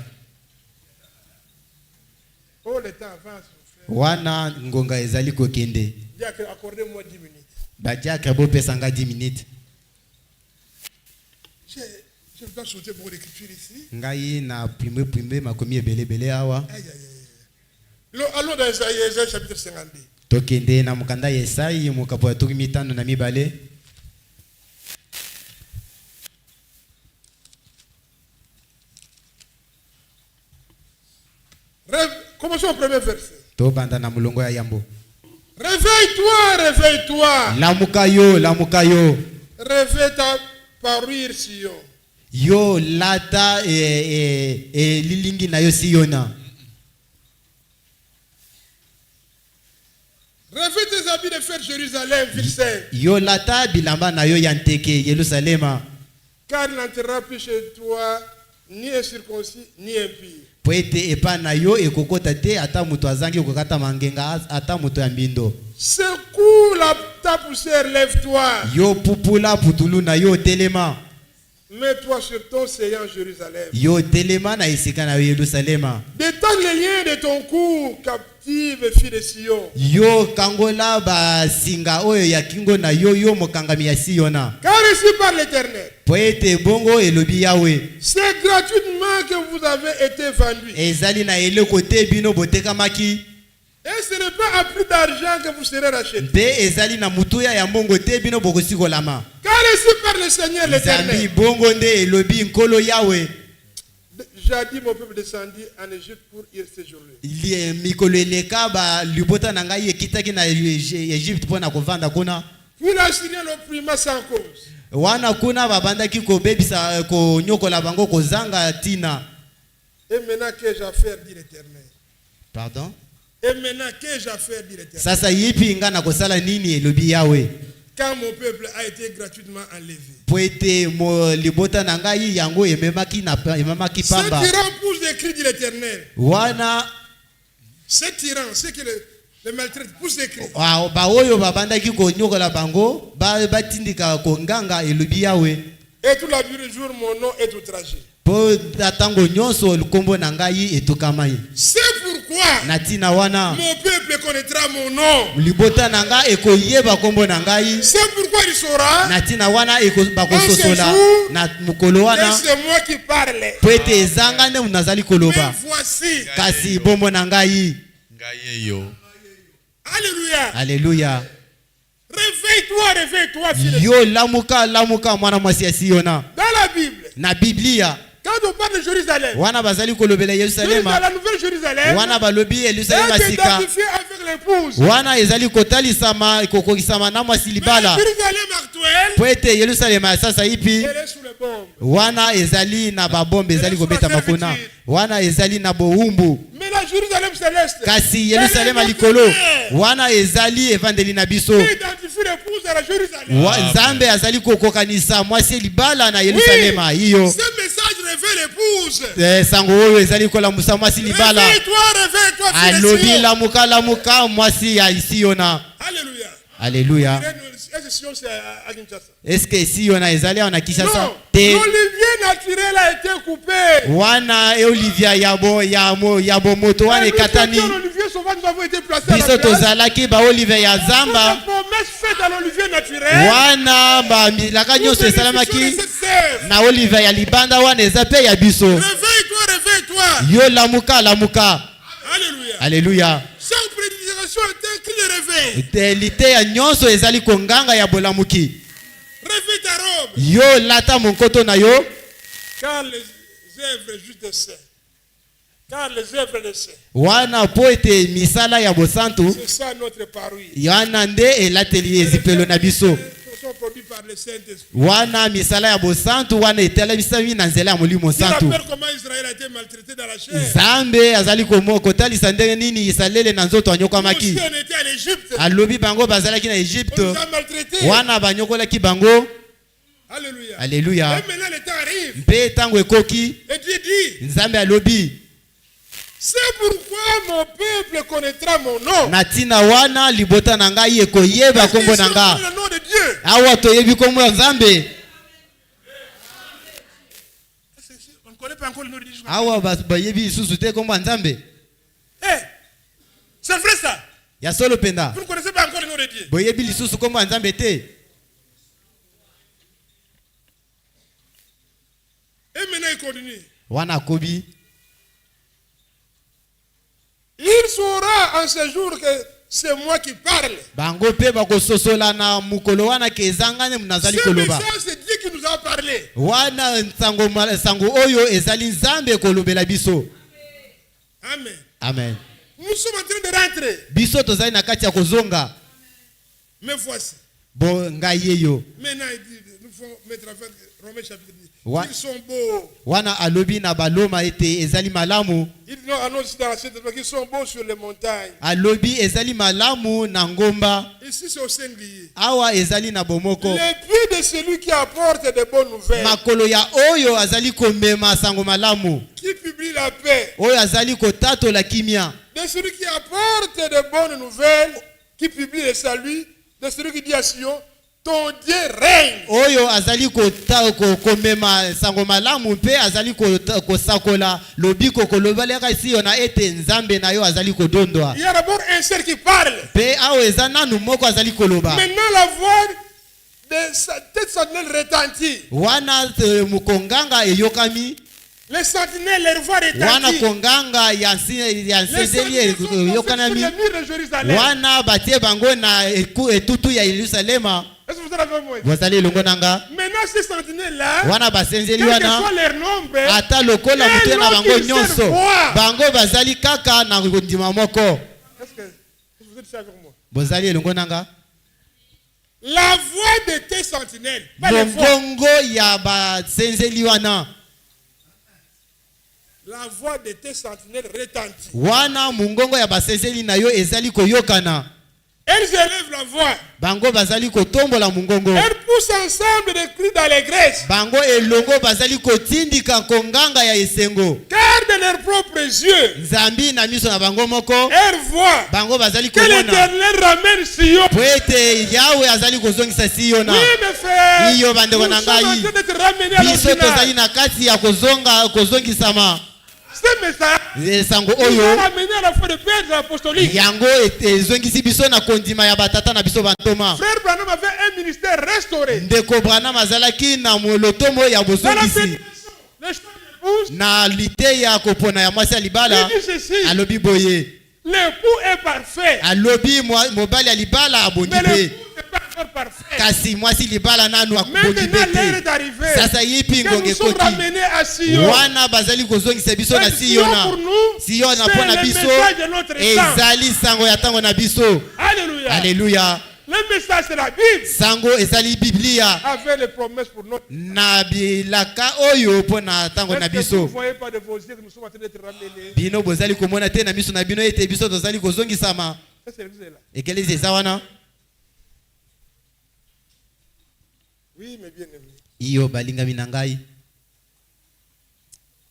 Oh, le temps avance. Wana ngonga ezali kokende. Dis accordez-moi 10 minutes. Badiaka bopesanga 10 minutes. Je dois sauter beaucoup d'écriture ici. Ngai na prime makomi ebele awa. Aïe, aïe, aïe. Allons dans Isaïe chapitre 52. Tokende na mukanda Yesai mukapo ya 5 na mibale. Commençons au premier verset. Tobanda na mulongo ya yambo. Réveille-toi, réveille-toi. Lamuka yo. Réveille ta parure Sion. Yo lata lilingi na yo Siona. Réveille tes habits de faire Jérusalem, ville sainte. Yo lata bilamba na yo yanteke Yerusalema. Car il n'entrera plus chez toi ni un circoncis ni un impie. Poete epa na yo ekokota te ata muto azangi kokata mangenga ata muto ya mbindo. Secoue ta poussière, lève-toi. Yo pupula putulu na yo telema. Mets-toi sur ton séant Jérusalem. Yo telema na isika na Yerusalema. Détends les liens de ton cou, captive fille de Sion. Yo kangola ba singa oyo ya kingo na yo yo mokangami ya Siona. Car ici par l'Éternel. Poete bongo elobi Yahweh. C'est gratuitement que vous avez été vendus. Ezali na ele kote bino botekamaki. Et ce n'est pas à prix d'argent que vous serez rachetés. Be ezali na mutuya ya mbongo te bino bokosi kolama. Car ici par le Seigneur l'Éternel. Zambi bongo nde elobi nkolo Yahweh. Jadis mon peuple descendit en Égypte pour y séjourner. Li mikolo eleka ba libota na ngai ekitaki na Egypte pona kovanda kuna. Puis l'Assyrien l'opprima sans cause. Wana kuna babandaki kobebisa konyokola bango kozanga tina. Et maintenant qu'ai-je à faire, dit l'Éternel. Pardon? Et maintenant qu'ai-je à faire, dit l'Éternel. Sasa yipi nga na kosala nini elobi Yahweh? Quand mon peuple a été gratuitement enlevé. Poete mo libota na ngai yango ememaki pamba. Ce tyran pousse des cris, dit l'Éternel. Wana ce tyran, c'est que le maltraite pousse des cris. Ba oyo babandaki konyokola bango batindika konganga elobi Yahweh. Et tout la durée du jour mon nom est outragé. Po tatango nyonso lukombo na ngai etukamai. C'est pourquoi natina wana mon peuple connaîtra mon nom. Libota na ngai ekoyeba kombo na ngai. C'est pourquoi il saura natina wana bakososola na mukolo wana. C'est moi qui parle. Poete ezanga nde munazali koloba. Voici kasi bombo na ngai. Yo. Alléluia. Alléluia. Réveille-toi, réveille-toi, fils. Yo lamuka mwana mwasi ya Siona. Dans la Bible. Na Biblia. Quand on parle de Jérusalem. Wana bazali kolobela Yerusalem. La nouvelle Jérusalem. Wana balobi Yerusalem asika. Identifié avec l'épouse. Wana ezali kotalisama kokokisama na mwasi libala. Jérusalem actuelle. Poete Yerusalem sasa ipi. Elle est sous les bombes. Wana ezali na babombe ezali kobeta makuna. Wana ezali na boumbu. Mais la Jérusalem céleste. Kasi Yerusalem alikolo. Wana ezali evangeli na biso. Identifie l'épouse à la Jérusalem. Nzambe azali kokokanisa mwasi libala na Yerusalem hiyo. Ce message révèle l'épouse. Sango oyo ezali kola musa mwasi libala. Réveille-toi, alobi lamuka mwasi ya Siona. Alléluia. Alléluia. Est-ce que Siona ezali na Kinshasa? L'olivier naturel a été coupé. Wana olivia yabo moto wana katani. L'olivier sauvage nous avons été placés. Biso tozalaki ba olivier ya zamba. La promesse faite à l'olivier naturel. Wana ba milaka nyonso esalamaki na olivier ya libanda wana ezape ya biso. Réveille-toi, réveille-toi. Yo lamuka. Alléluia. Alléluia. Chaque prédication est un cri de réveil. Telite ya nyonso ezali konganga ya bolamuki. Réveille ta robe. Yo lata monkoto na yo. Car les œuvres juste de saint. Car les œuvres de saint. Wana poete misala ya bosantu. C'est ça notre parouille. Yana nde elateli ezipelo na biso. Sont produits par le Saint-Esprit. Wana misala ya bosantu wana etelebisami na nzela ya molimo santu. Comment Israël a été maltraité dans la chair. Zambe azali kotalisa ndenge nini Isalele na nzoto anyokwamaki. On était en Égypte. Alobi bango bazalaki na Egypte. On nous a maltraité. Wana banyokolaki bango. Alléluia. Alléluia. Et maintenant le temps arrive. Mpe tango ekoki. Et Dieu dit. Nzambe alobi. C'est pourquoi mon peuple connaîtra mon nom. Natina wana libota na ngai ekoyeba kombo na nga. Le nom de Dieu. Awa toyebi kombo ya Nzambe. On ne connaît pas encore le nom de Dieu. Awa bayebi isusu te kombo ya Nzambe. C'est vrai ça. Ya solo penda. Vous ne connaissez pas encore le nom de Dieu. Boyebi lisusu kombo ya Nzambe te. Et maintenant il continue. Wana kobi. Il saura en ce jour que c'est moi qui parle. Bango pe bakososola na mukolo wana kezangane munazali koloba. C'est Dieu qui nous a parlé. Wana sango oyo ezali Nzambe kolobela biso. Amen. Amen. Nous sommes en train de rentrer. Biso tozali na kati ya kozonga. Mais voici. Bo ngai yeyo. Maintenant il dit nous faut mettre en fait Romains chapitre 10. Ils sont beaux. Wana alobi na baloma ete ezali malamu. Ils annoncent dans cette qu'ils sont beaux sur les montagnes. Alobi ezali malamu na ngomba. Ici c'est au Saint-Lié. Awa ezali na bomoko. Les pieds de celui qui apporte de bonnes nouvelles. Makolo ya oyo azali komema sango malamu. Qui publie la paix. Oyo azali kotato la kimia. De celui qui apporte de bonnes nouvelles, qui publie le salut de celui qui dit à Sion, ton Dieu règne. Oyo azali komema sango malamu pe azali kosakola lobiko kolobaleka Sion na ete nzambe na yo azali kodondwa. Il y a d'abord un seul qui parle. Pe awo ezana numoko azali koloba. Maintenant la voix de sa tête sentinelle retentit. Wana mukonganga eyokami. Les sentinelles, leur voix retentit. Wana konganga ya sezeli yokanami. Wana batie bango na etutu ya Yerusalema. Est-ce que vous avez avec moi? Vous allez longo nanga. Maintenant ces sentinelles là, wana basenzeli quel que wana soit leur nombre, ata lokola mutu na bango nyonso bango bazali kaka na ndima moko. Est-ce que vous êtes avec moi? Bozali elongo nanga. La voix de tes sentinelles, mongongo ya basenzeli wana. La voix de tes sentinelles retentit. Wana mungongo ya basenzeli na yo ezali koyokana. Elles élèvent la voix. Bango bazali kotombola mungongo. Elles poussent ensemble des cris d'allégresse. Bango elongo bazali kotindika konganga ya esengo. Car de leurs propres yeux, Nzambi na miso na bango moko. elles voient Bango bazali que komona. l'Éternel ramène Sion. Poete Yahweh azali kozongisa Siona. Oui, mes frères. Iyo bandeko na Nous sommes en ngai. train d'être ramenés à Biso tozali l'original. na kati ya kozongisama. Ce message Sango nous oyo a ramené à la foi de Père apostolique. yango ezongisi biso na kondima ya batata na biso bantoma. Frère Branham avait un ministère restauré. Ndeko Branham azalaki na molotomo ya Dans la bozongisi. bénédiction, les choses épousent. Na lite ya kopona ya mwasi ya libala Il dit ceci. alobi boye. L'époux est parfait. Alobi mobali ya libala abondi Mais be. l'époux n'est pas encore parfait. Kasi mwasi libala nanu akubondi Maintenant, l'heure be est te. arrivée. Sasa yipi Que ngonge nous sommes koti. ramenés à Sion. Wana bazali kozongisa biso na Sion Siona. pour nous, Siona c'est pona le biso message de notre temps. ezali sango ya tango na biso. Alléluia. Alléluia. Le message c'est la Bible. Sango ezali Biblia Avec les promesses pour notre. na bilaka oyo pona tango na Est-ce que vous ne biso. voyez pas de vos yeux que nous sommes en train d'être ramenés? Bino bozali komona te na miso na bino ete biso tozali kozongisama. Ça, c'est l'église là. Ekelezi eza wana. Oui, mes bien-aimés. Iyo balingami na ngai.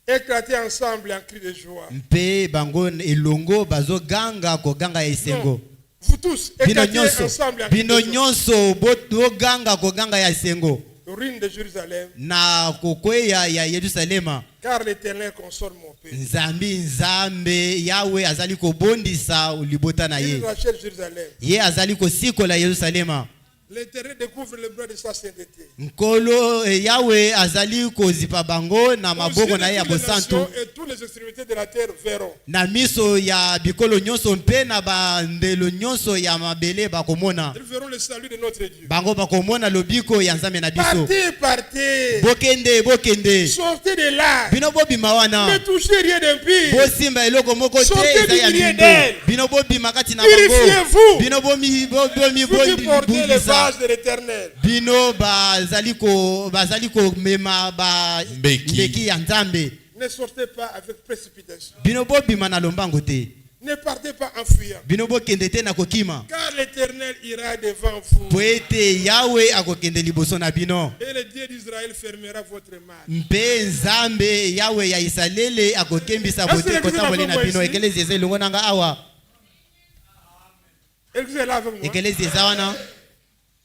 Éclater ensemble en cri de joie. Mpe bango elongo bazoganga koganga ya esengo. Non, vous tous, Bino éclatez nyonso. ensemble en cri Bino de joie. nyonso boganga koganga ya esengo. Ruine de Jérusalem. Na kokweya ya Yerusalema. Car l'Éternel console mon père. Nzambe Yahweh azali kobondisa libota na ye. Il rachète Jérusalem. Ye azali kosikola Yerusalema. L'Éternel découvre le bras de sa sainteté. Nkolo Yahweh azali kozipa bango na maboko na ye ya Toutes les bosantu. nations et toutes les extrémités de la terre verront. Na miso ya bikolo nyonso mpe na bandelo nyonso ya mabele bakomona. Ils verront le salut de notre Dieu. Bango bakomona lobiko ya Nzambe na biso. Partez, partez. Bokende. Sortez de là. Bino bobima Ne wana. touchez rien d'impie. Bosimba eloko moko te Sortez eza ya du milieu mbindo. d'elle. Bino bobima kati na bango. Purifiez-vous. Bino bomi Vous qui portez les bongisa. vases de l'Éternel. Bino bazali ko mema ba mbeki ya Nzambe. Ne sortez pas avec précipitation. Bino bobima na lombango te. Ne partez pas en fuyant. Bino bokende te na kokima. Car l'Éternel ira devant vous. Po ete Yahweh akokende liboso na bino. Et le Dieu d'Israël fermera votre mal. Mpe Nzambe Yahweh ya Israele akokembisa bote kotambola na bino. Ekelezi eza elongo nanga awa. Écoutez là avec moi. Ekelezi eza wana.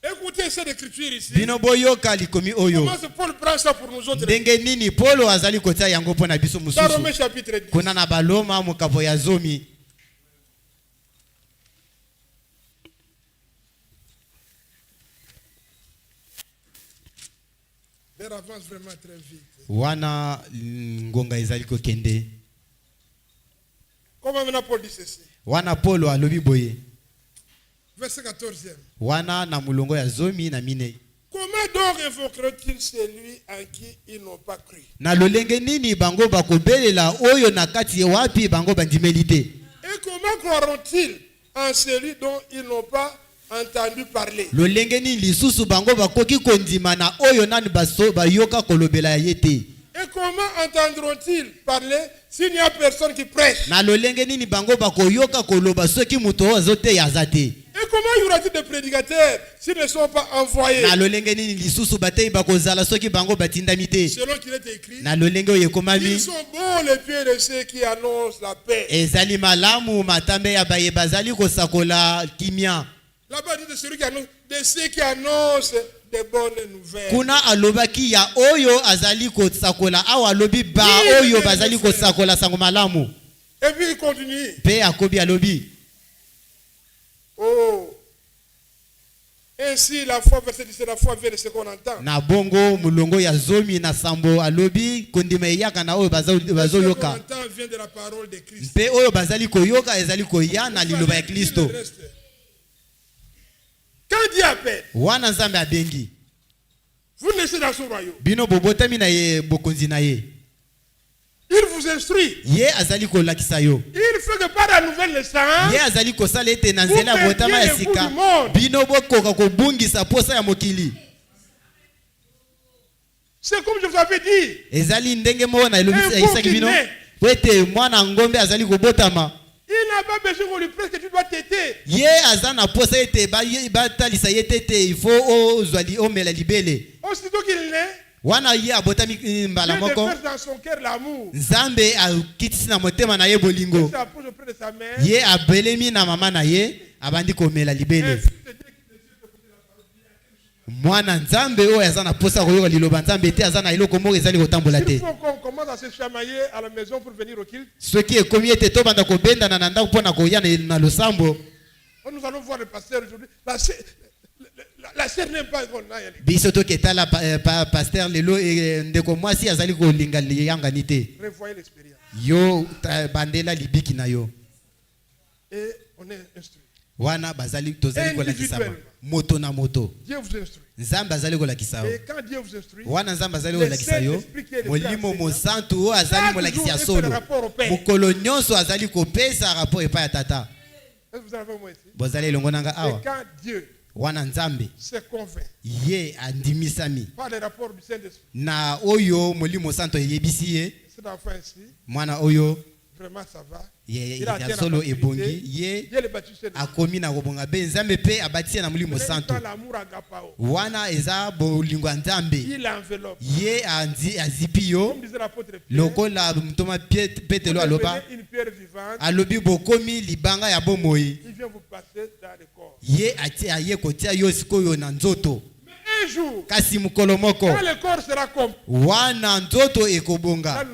Écoutez cette écriture ici. Bino boyoka likomi oyo. Comment ce Paul prend ça pour nous autres? Ndenge nini Polo azali kotia yango mpo na biso Dans mosusu. Romains chapitre 10. Kuna na baloma mokabo ya zomi. L'heure avance vraiment très vite. Wana ngonga ezali kokende. Comment maintenant Paul dit ceci? Wana Polo alobi boye. Verset 14e. Wana na mulongo ya zomi na mine. Comment donc invoqueront-ils celui en qui ils n'ont pas cru? Na lolenge nini bango bakobelela oyo na kati wapi bango bandimeli te. Et comment croiront-ils en celui dont ils n'ont pas entendu parler? Lolenge nini lisusu bango bakoki kondima na oyo nani baso bayoka kolobela ye te. Et comment entendront-ils parler s'il n'y a personne qui prêche? Na lolenge nini bango bakoyoka koloba soki muto azote yazate. Et comment y aura-t-il des prédicateurs s'ils ne sont pas envoyés? Na lolenge nini lisusu batei bakozala soki bango batindami te. Selon qu'il est écrit, Na lolenge oyo ekomami. ils sont bons les pieds de ceux qui annoncent la paix. Ezali malamu matambe ya baye bazali kosakola kimia. Là-bas, dit de celui qui annonce, de ceux qui annoncent des bonnes nouvelles. Kuna alobaki ya oyo azali kosakola awa alobi ba oyo bazali kosakola sango malamu. Et puis il continue. Pe akobi alobi. Oh. Ainsi la foi, verset 17, la foi vient de ce qu'on entend. Na bongo mulongo ya zomi na sambo alobi kondima yaka na oyo bazo yoka. Ce qu'on entend vient de la parole de Christ. Pe oyo bazali koyoka ezali koya na liloba ya Kristo. Quand Dieu appelle, wana nzambe abengi. Vous naissez dans son royaume. Bino bobotami na ye bokonzi na ye. Il vous instruit. Ye azali kolakisa yo. Il fait que par la nouvelle naissance, ye azali kosala ete na nzela botama ya sika bino bokoka kobungisa posa ya mokili. C'est comme je vous avais dit. Ezali ndenge moko na elobisa isaki bino. Wete mwana ngombe azali kobotama. Il n'a pas besoin qu'on lui presse que tu dois téter. Ye azana posa ete ba talisa yetete il faut ozwali omela libele. Aussitôt qu'il naît, wana ye abotami mbala moko. dans son cœur l'amour. Nzambe akitisi na motema na ye bolingo. Ye abelemi na mama na ye abandi komela libele. Mwana nzambe oyo azana posa koyoka liloba nzambe te azana iloko moko ezali kotambola te. Il faut qu'on commence à se chamailler à la maison pour venir au culte. Soki ekomi ete tobanda kobenda na ndako mpona koya na losambo. Nous allons voir le pasteur aujourd'hui. La sœur n'aime pas qu'on aille. Biso toketala pasteur lelo ndeko mwasi azali kolinga liyangani te. Revoyez l'expérience. Yo bandela libiki na yo. Et on est instruit. Wana bazali tozali kolakisa moto na moto. Dieu vous instruit. Nzambe azali kolakisa yo. Et quand Dieu vous instruit, wana nzambe azali kolakisa yo. Molimo mosantu azali molakisa solo. Mokolo nyonso azali kopesa rapport epa ya tata. Est-ce que vous avez moi ici? Bozali longo nanga awa. Et quand Dieu wana nzambe se convainc ye andimisami par les rapports du Saint-Esprit, na oyo molimo santo yebisi ye cet enfant ici, mwana oyo vraiment ça va. ya solo ebongi ye akomi na kobonga be nzambe pe abatisi na molimo santo wana eza bolingo nzambe ye azipi yo lokola mtoma Petelo aloba alobi bokomi libanga ya bomoi ye aye kotia yo sikoyo na nzoto kasi mukolo moko wana nzoto ekobonga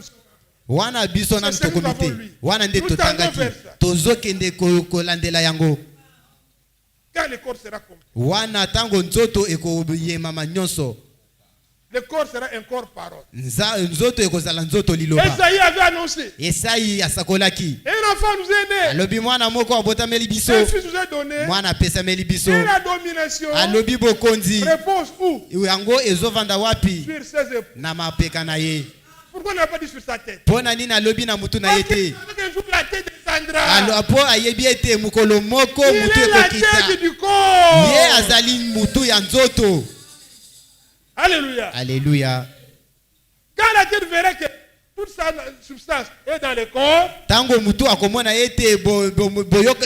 wana biso na mtokomite wana nde totangaki tozokende kolandela yango wana tango nzoto ekoyemama nyonso. Le corps sera un corps parole. Nzoto ekozala nzoto liloba. Esaïe avait annoncé. Esaïe asakolaki. Un enfant nous est né. Alobi mwana moko abotameli biso. Un fils nous est donné. Mwana apesameli biso. Et la domination. Alobi bokonzi. Repose où? Yango ezovanda wapi? Sur ses épaules. Na mapeka na ye. Pourquoi on n'a pas dit sur sa tête? Pona nini alobi na mutu na ye te? La tête descendra. Alors po ayebi ete mukolo moko mutu ekokita. La tête du corps. Ye azali mutu ya nzoto. Alléluia. Alléluia. Quand la tête verra que toute sa substance est dans le corps, tango mutu akomona ete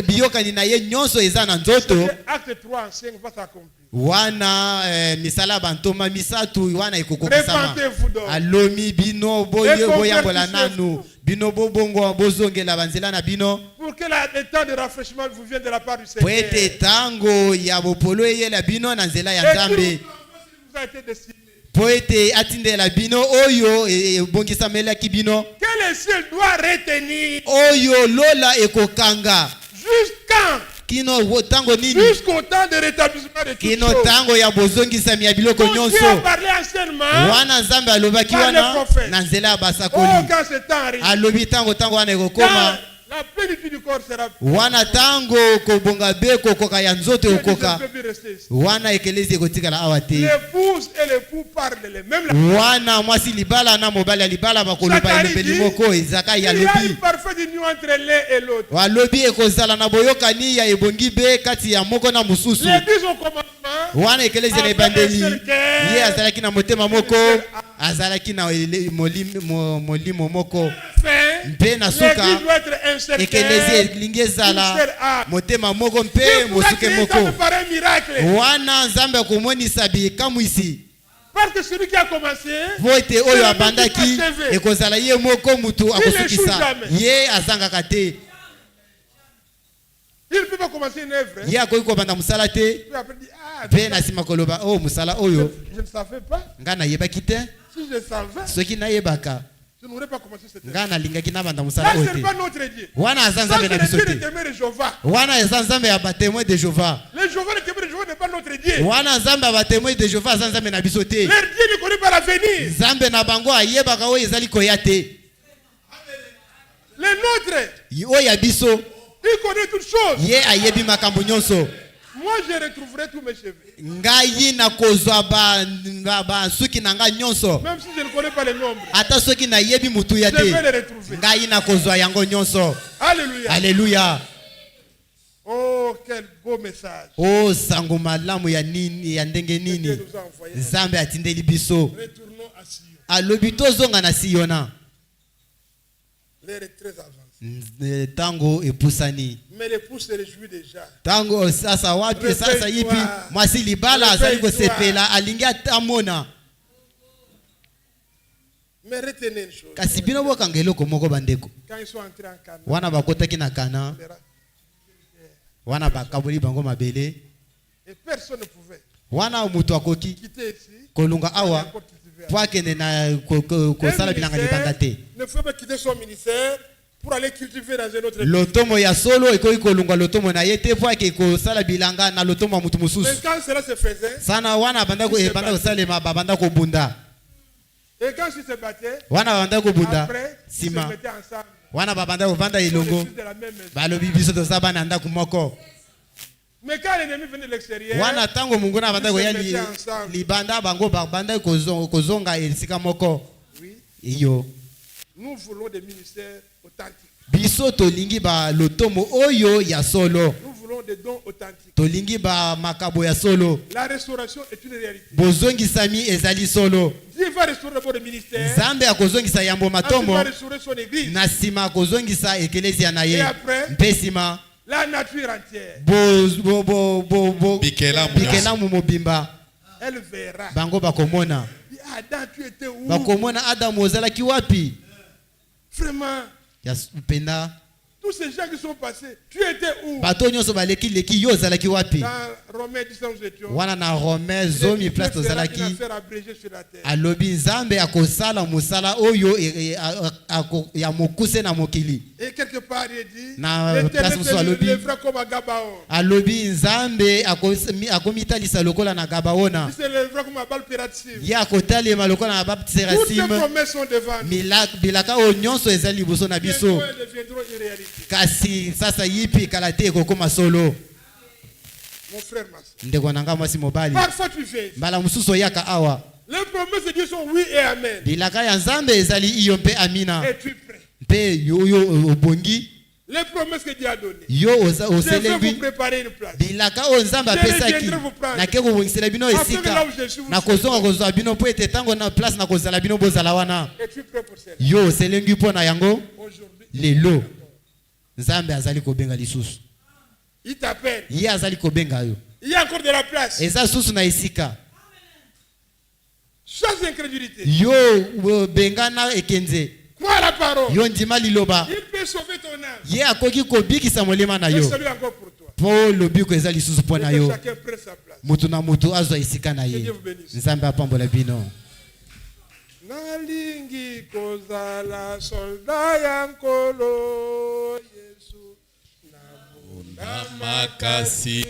biyokani na ye nyonso eza na nzoto. Acte 3:5 va s'accomplir. Wana misala bantoma misatu wana ekokokisama. Répentez-vous donc. Alomi bino boyambola nanu bino bobongo bozongela banzela na bino. Pour que le temps de rafraîchissement vous vienne de la part du Seigneur. Poete tango ya bopolo eyela bino na nzela ya Nzambe. Poete atindela bino oyo ebongisamelaki bino. Que le ciel doit retenir. Oyo lola ekokanga. Jusqu'à kino tango nini? Jusqu'au temps de rétablissement de toutes choses. Kino tango ya bozongisami ya biloko nyonso. Dieu a parlé anciennement. Wana Nzambe alobaki wana na nzela ya basakoli. Oh, quand ce temps arrive. Alobi tango wana ekokoma. La plénitude du corps sera. Wana tango kobonga be kokoka ya nzoto okoka. Wana ekelezi ekotikala awa te. L'épouse et l'époux parlent les mêmes. Wana mwasi libala na mobali ya libala bakoloba elobeli moko ezaka ya lobi. Il y a une parfaite union entre l'un et l'autre. Walobi ekozala na boyokani ya ebongi be kati ya moko na mususu. L'église au commandement. Wana ekelezi na ebandeli. Ye azalaki na motema moko. Azalaki na molimo moko. Mpe na suka ekelezi elingi ezala motema moko mpe mosuke moko. Wana Nzambe akomonisa bikamwisi. Parce que celui qui a commencé, vote oyo abandaki ekozala ye moko mutu akosukisa ye azangaka te. Il ne peut pas commencer une œuvre. Ye akoki kobanda musala te. Puis après dit Pe na sima koloba oh musala oyo. Je ne savais pas. Nga nayebaki te. Si je savais. Soki nayebaka. Je n'aurais pas commencé cette œuvre. Nga nalingaki nabanda musala Là, oyo ce n'est te. pas notre Dieu. Wana azanzambe na biso te. Wana azanzambe ya batémoin de Jéhovah. Le Jéhovah, le témoin de Jéhovah n'est pas notre Dieu. Wana nzambe ya batémoin de Jéhovah azanzambe na biso te. Leur Dieu ne connaît pas l'avenir. Nzambe na bango ayebaka oyo ezali koya te. Le nôtre, Oyo ya biso. il connaît toutes choses. Ye ayebi makambo nyonso. Moi, je retrouverai tous mes cheveux. Ngai na kozwa ba suki na nga nyonso. Même si je ne connais pas les nombres. Ata soki na yebi mutu ya Je te. vais les retrouver. Ngai na kozwa yango nyonso. Alléluia. Alléluia. Oh, quel beau message. Oh sango malamu ya nini ya ndenge Dieu nini. nous a envoyé. Nzambe atindeli biso. Retournons à Sion. Alobi tozonga na Siona. L'heure est très avancée. Tango epusani. Mais l'époux se réjouit déjà. Tango sasa wapi sasa yipi mwasi libala azali kosepela alingi atamona. Mais retenez une chose. Kasi bino bokanga eloko moko bandeko. Quand ils sont entrés en Canaan, Wana bakotaki na Kana. Wana bakaboli bango mabele. et personne ne pouvait Wana mutu akoki quitter ici. kolunga awa po akende na kosala bilanga libanda te. Ne faut pas quitter son ministère pour aller cultiver dans un autre pays. Lotomo ya solo ekoki kolunga lotomo na ye te po ake kosala bilanga na lotomo ya mutu Mais mosusu. quand cela se faisait, Sana wana banda kosalema babanda kobunda. et quand ils se battaient, Wana babanda kobunda après, ils se sima. mettaient ensemble. Wana babanda kovanda Ils sont elongo. de la même maison. Balobi biso toza bana ndako moko. Mais quand l'ennemi venait de l'extérieur, Wana tango mungu na banda koya libanda bango babanda kozonga esika moko. oui, Iyo. nous voulons des ministères authentiques. Biso tolingi ba lotomo oyo ya solo. Nous voulons des dons authentiques. Tolingi ba makabo ya solo. La restauration est une réalité. Bozongisami ezali solo. Dieu va restaurer d'abord le ministère. Nzambe akozongisa yambo Ensuite, il matomo. va restaurer son église. Na sima akozongisa ekelezia na Et ye. après, Mpe sima la nature entière, bikelamu mobimba elle verra. bango bakomona. Adam, tu étais où? Bakomona Adamu ozalaki wapi? Vraiment, Ya penda. tous ces gens qui sont passés, tu étais où? Bato nyonso baleki leki yo ozalaki wapi? Dans Romains 10, nous étions. Wana na Romain zomi place Dieu fera une tozalaki. affaire abrégée sur la terre. Alobi Nzambe akosala musala oyo ya mokuse na mokili. Et quelque part, il dit, Na l'Éternel place mosusu alobi. te lèvera comme à Gabaon. Alobi Nzambe akomitalisa lokola na Gabaona. Il se lèvera comme à Baal-Pératsim. Ye akotalema lokola na Toutes ces Baptirasim. promesses sont devant nous. Bilaka oyo nyonso ezali liboso na biso. Bientôt, elles deviendront une réalité. Kasi sasa yipi kala te ekokoma solo. Mon frère, ma soeur. Ndeko na nga mwasi mobali. Parfois, tu fais. Mbala mosusu oyaka awa. Les promesses de Dieu sont oui et amen. Bilaka ya Nzambe ezali iyo mpe amina. Et tu es prêt. Mpe yo obongi. Les promesses que Dieu a données. Yo Je vais vous oselembi. préparer une place. Bilaka oyo Nzambe apesaki. Nake kobongisela bino esika. Na kozonga kozwa bino po ete tango na place na kozala bino bozala wana. Et tu es prêt pour cela. Yo oselengi mpo na yango. Aujourd'hui, Lelo. Nzambe azali kobenga lisusu. il t'appelle. Ye azali kobenga yo. Il y a encore de la place. Eza susu na esika. Sans incrédulité. Yo bengana ekenze. Crois la parole. Yo ndima liloba. Il peut sauver ton âme. Ye akoki kobikisa molema na Et yo. celui encore pour toi. Po lobiko eza lisusu mpo na Et que yo. chacun prenne sa place. Mutu na mutu azwa esika na Que ye. Dieu vous bénisse. Nzambe apambola bino. Nalingi kozala soldat ya nkolo Yesu. Makasi.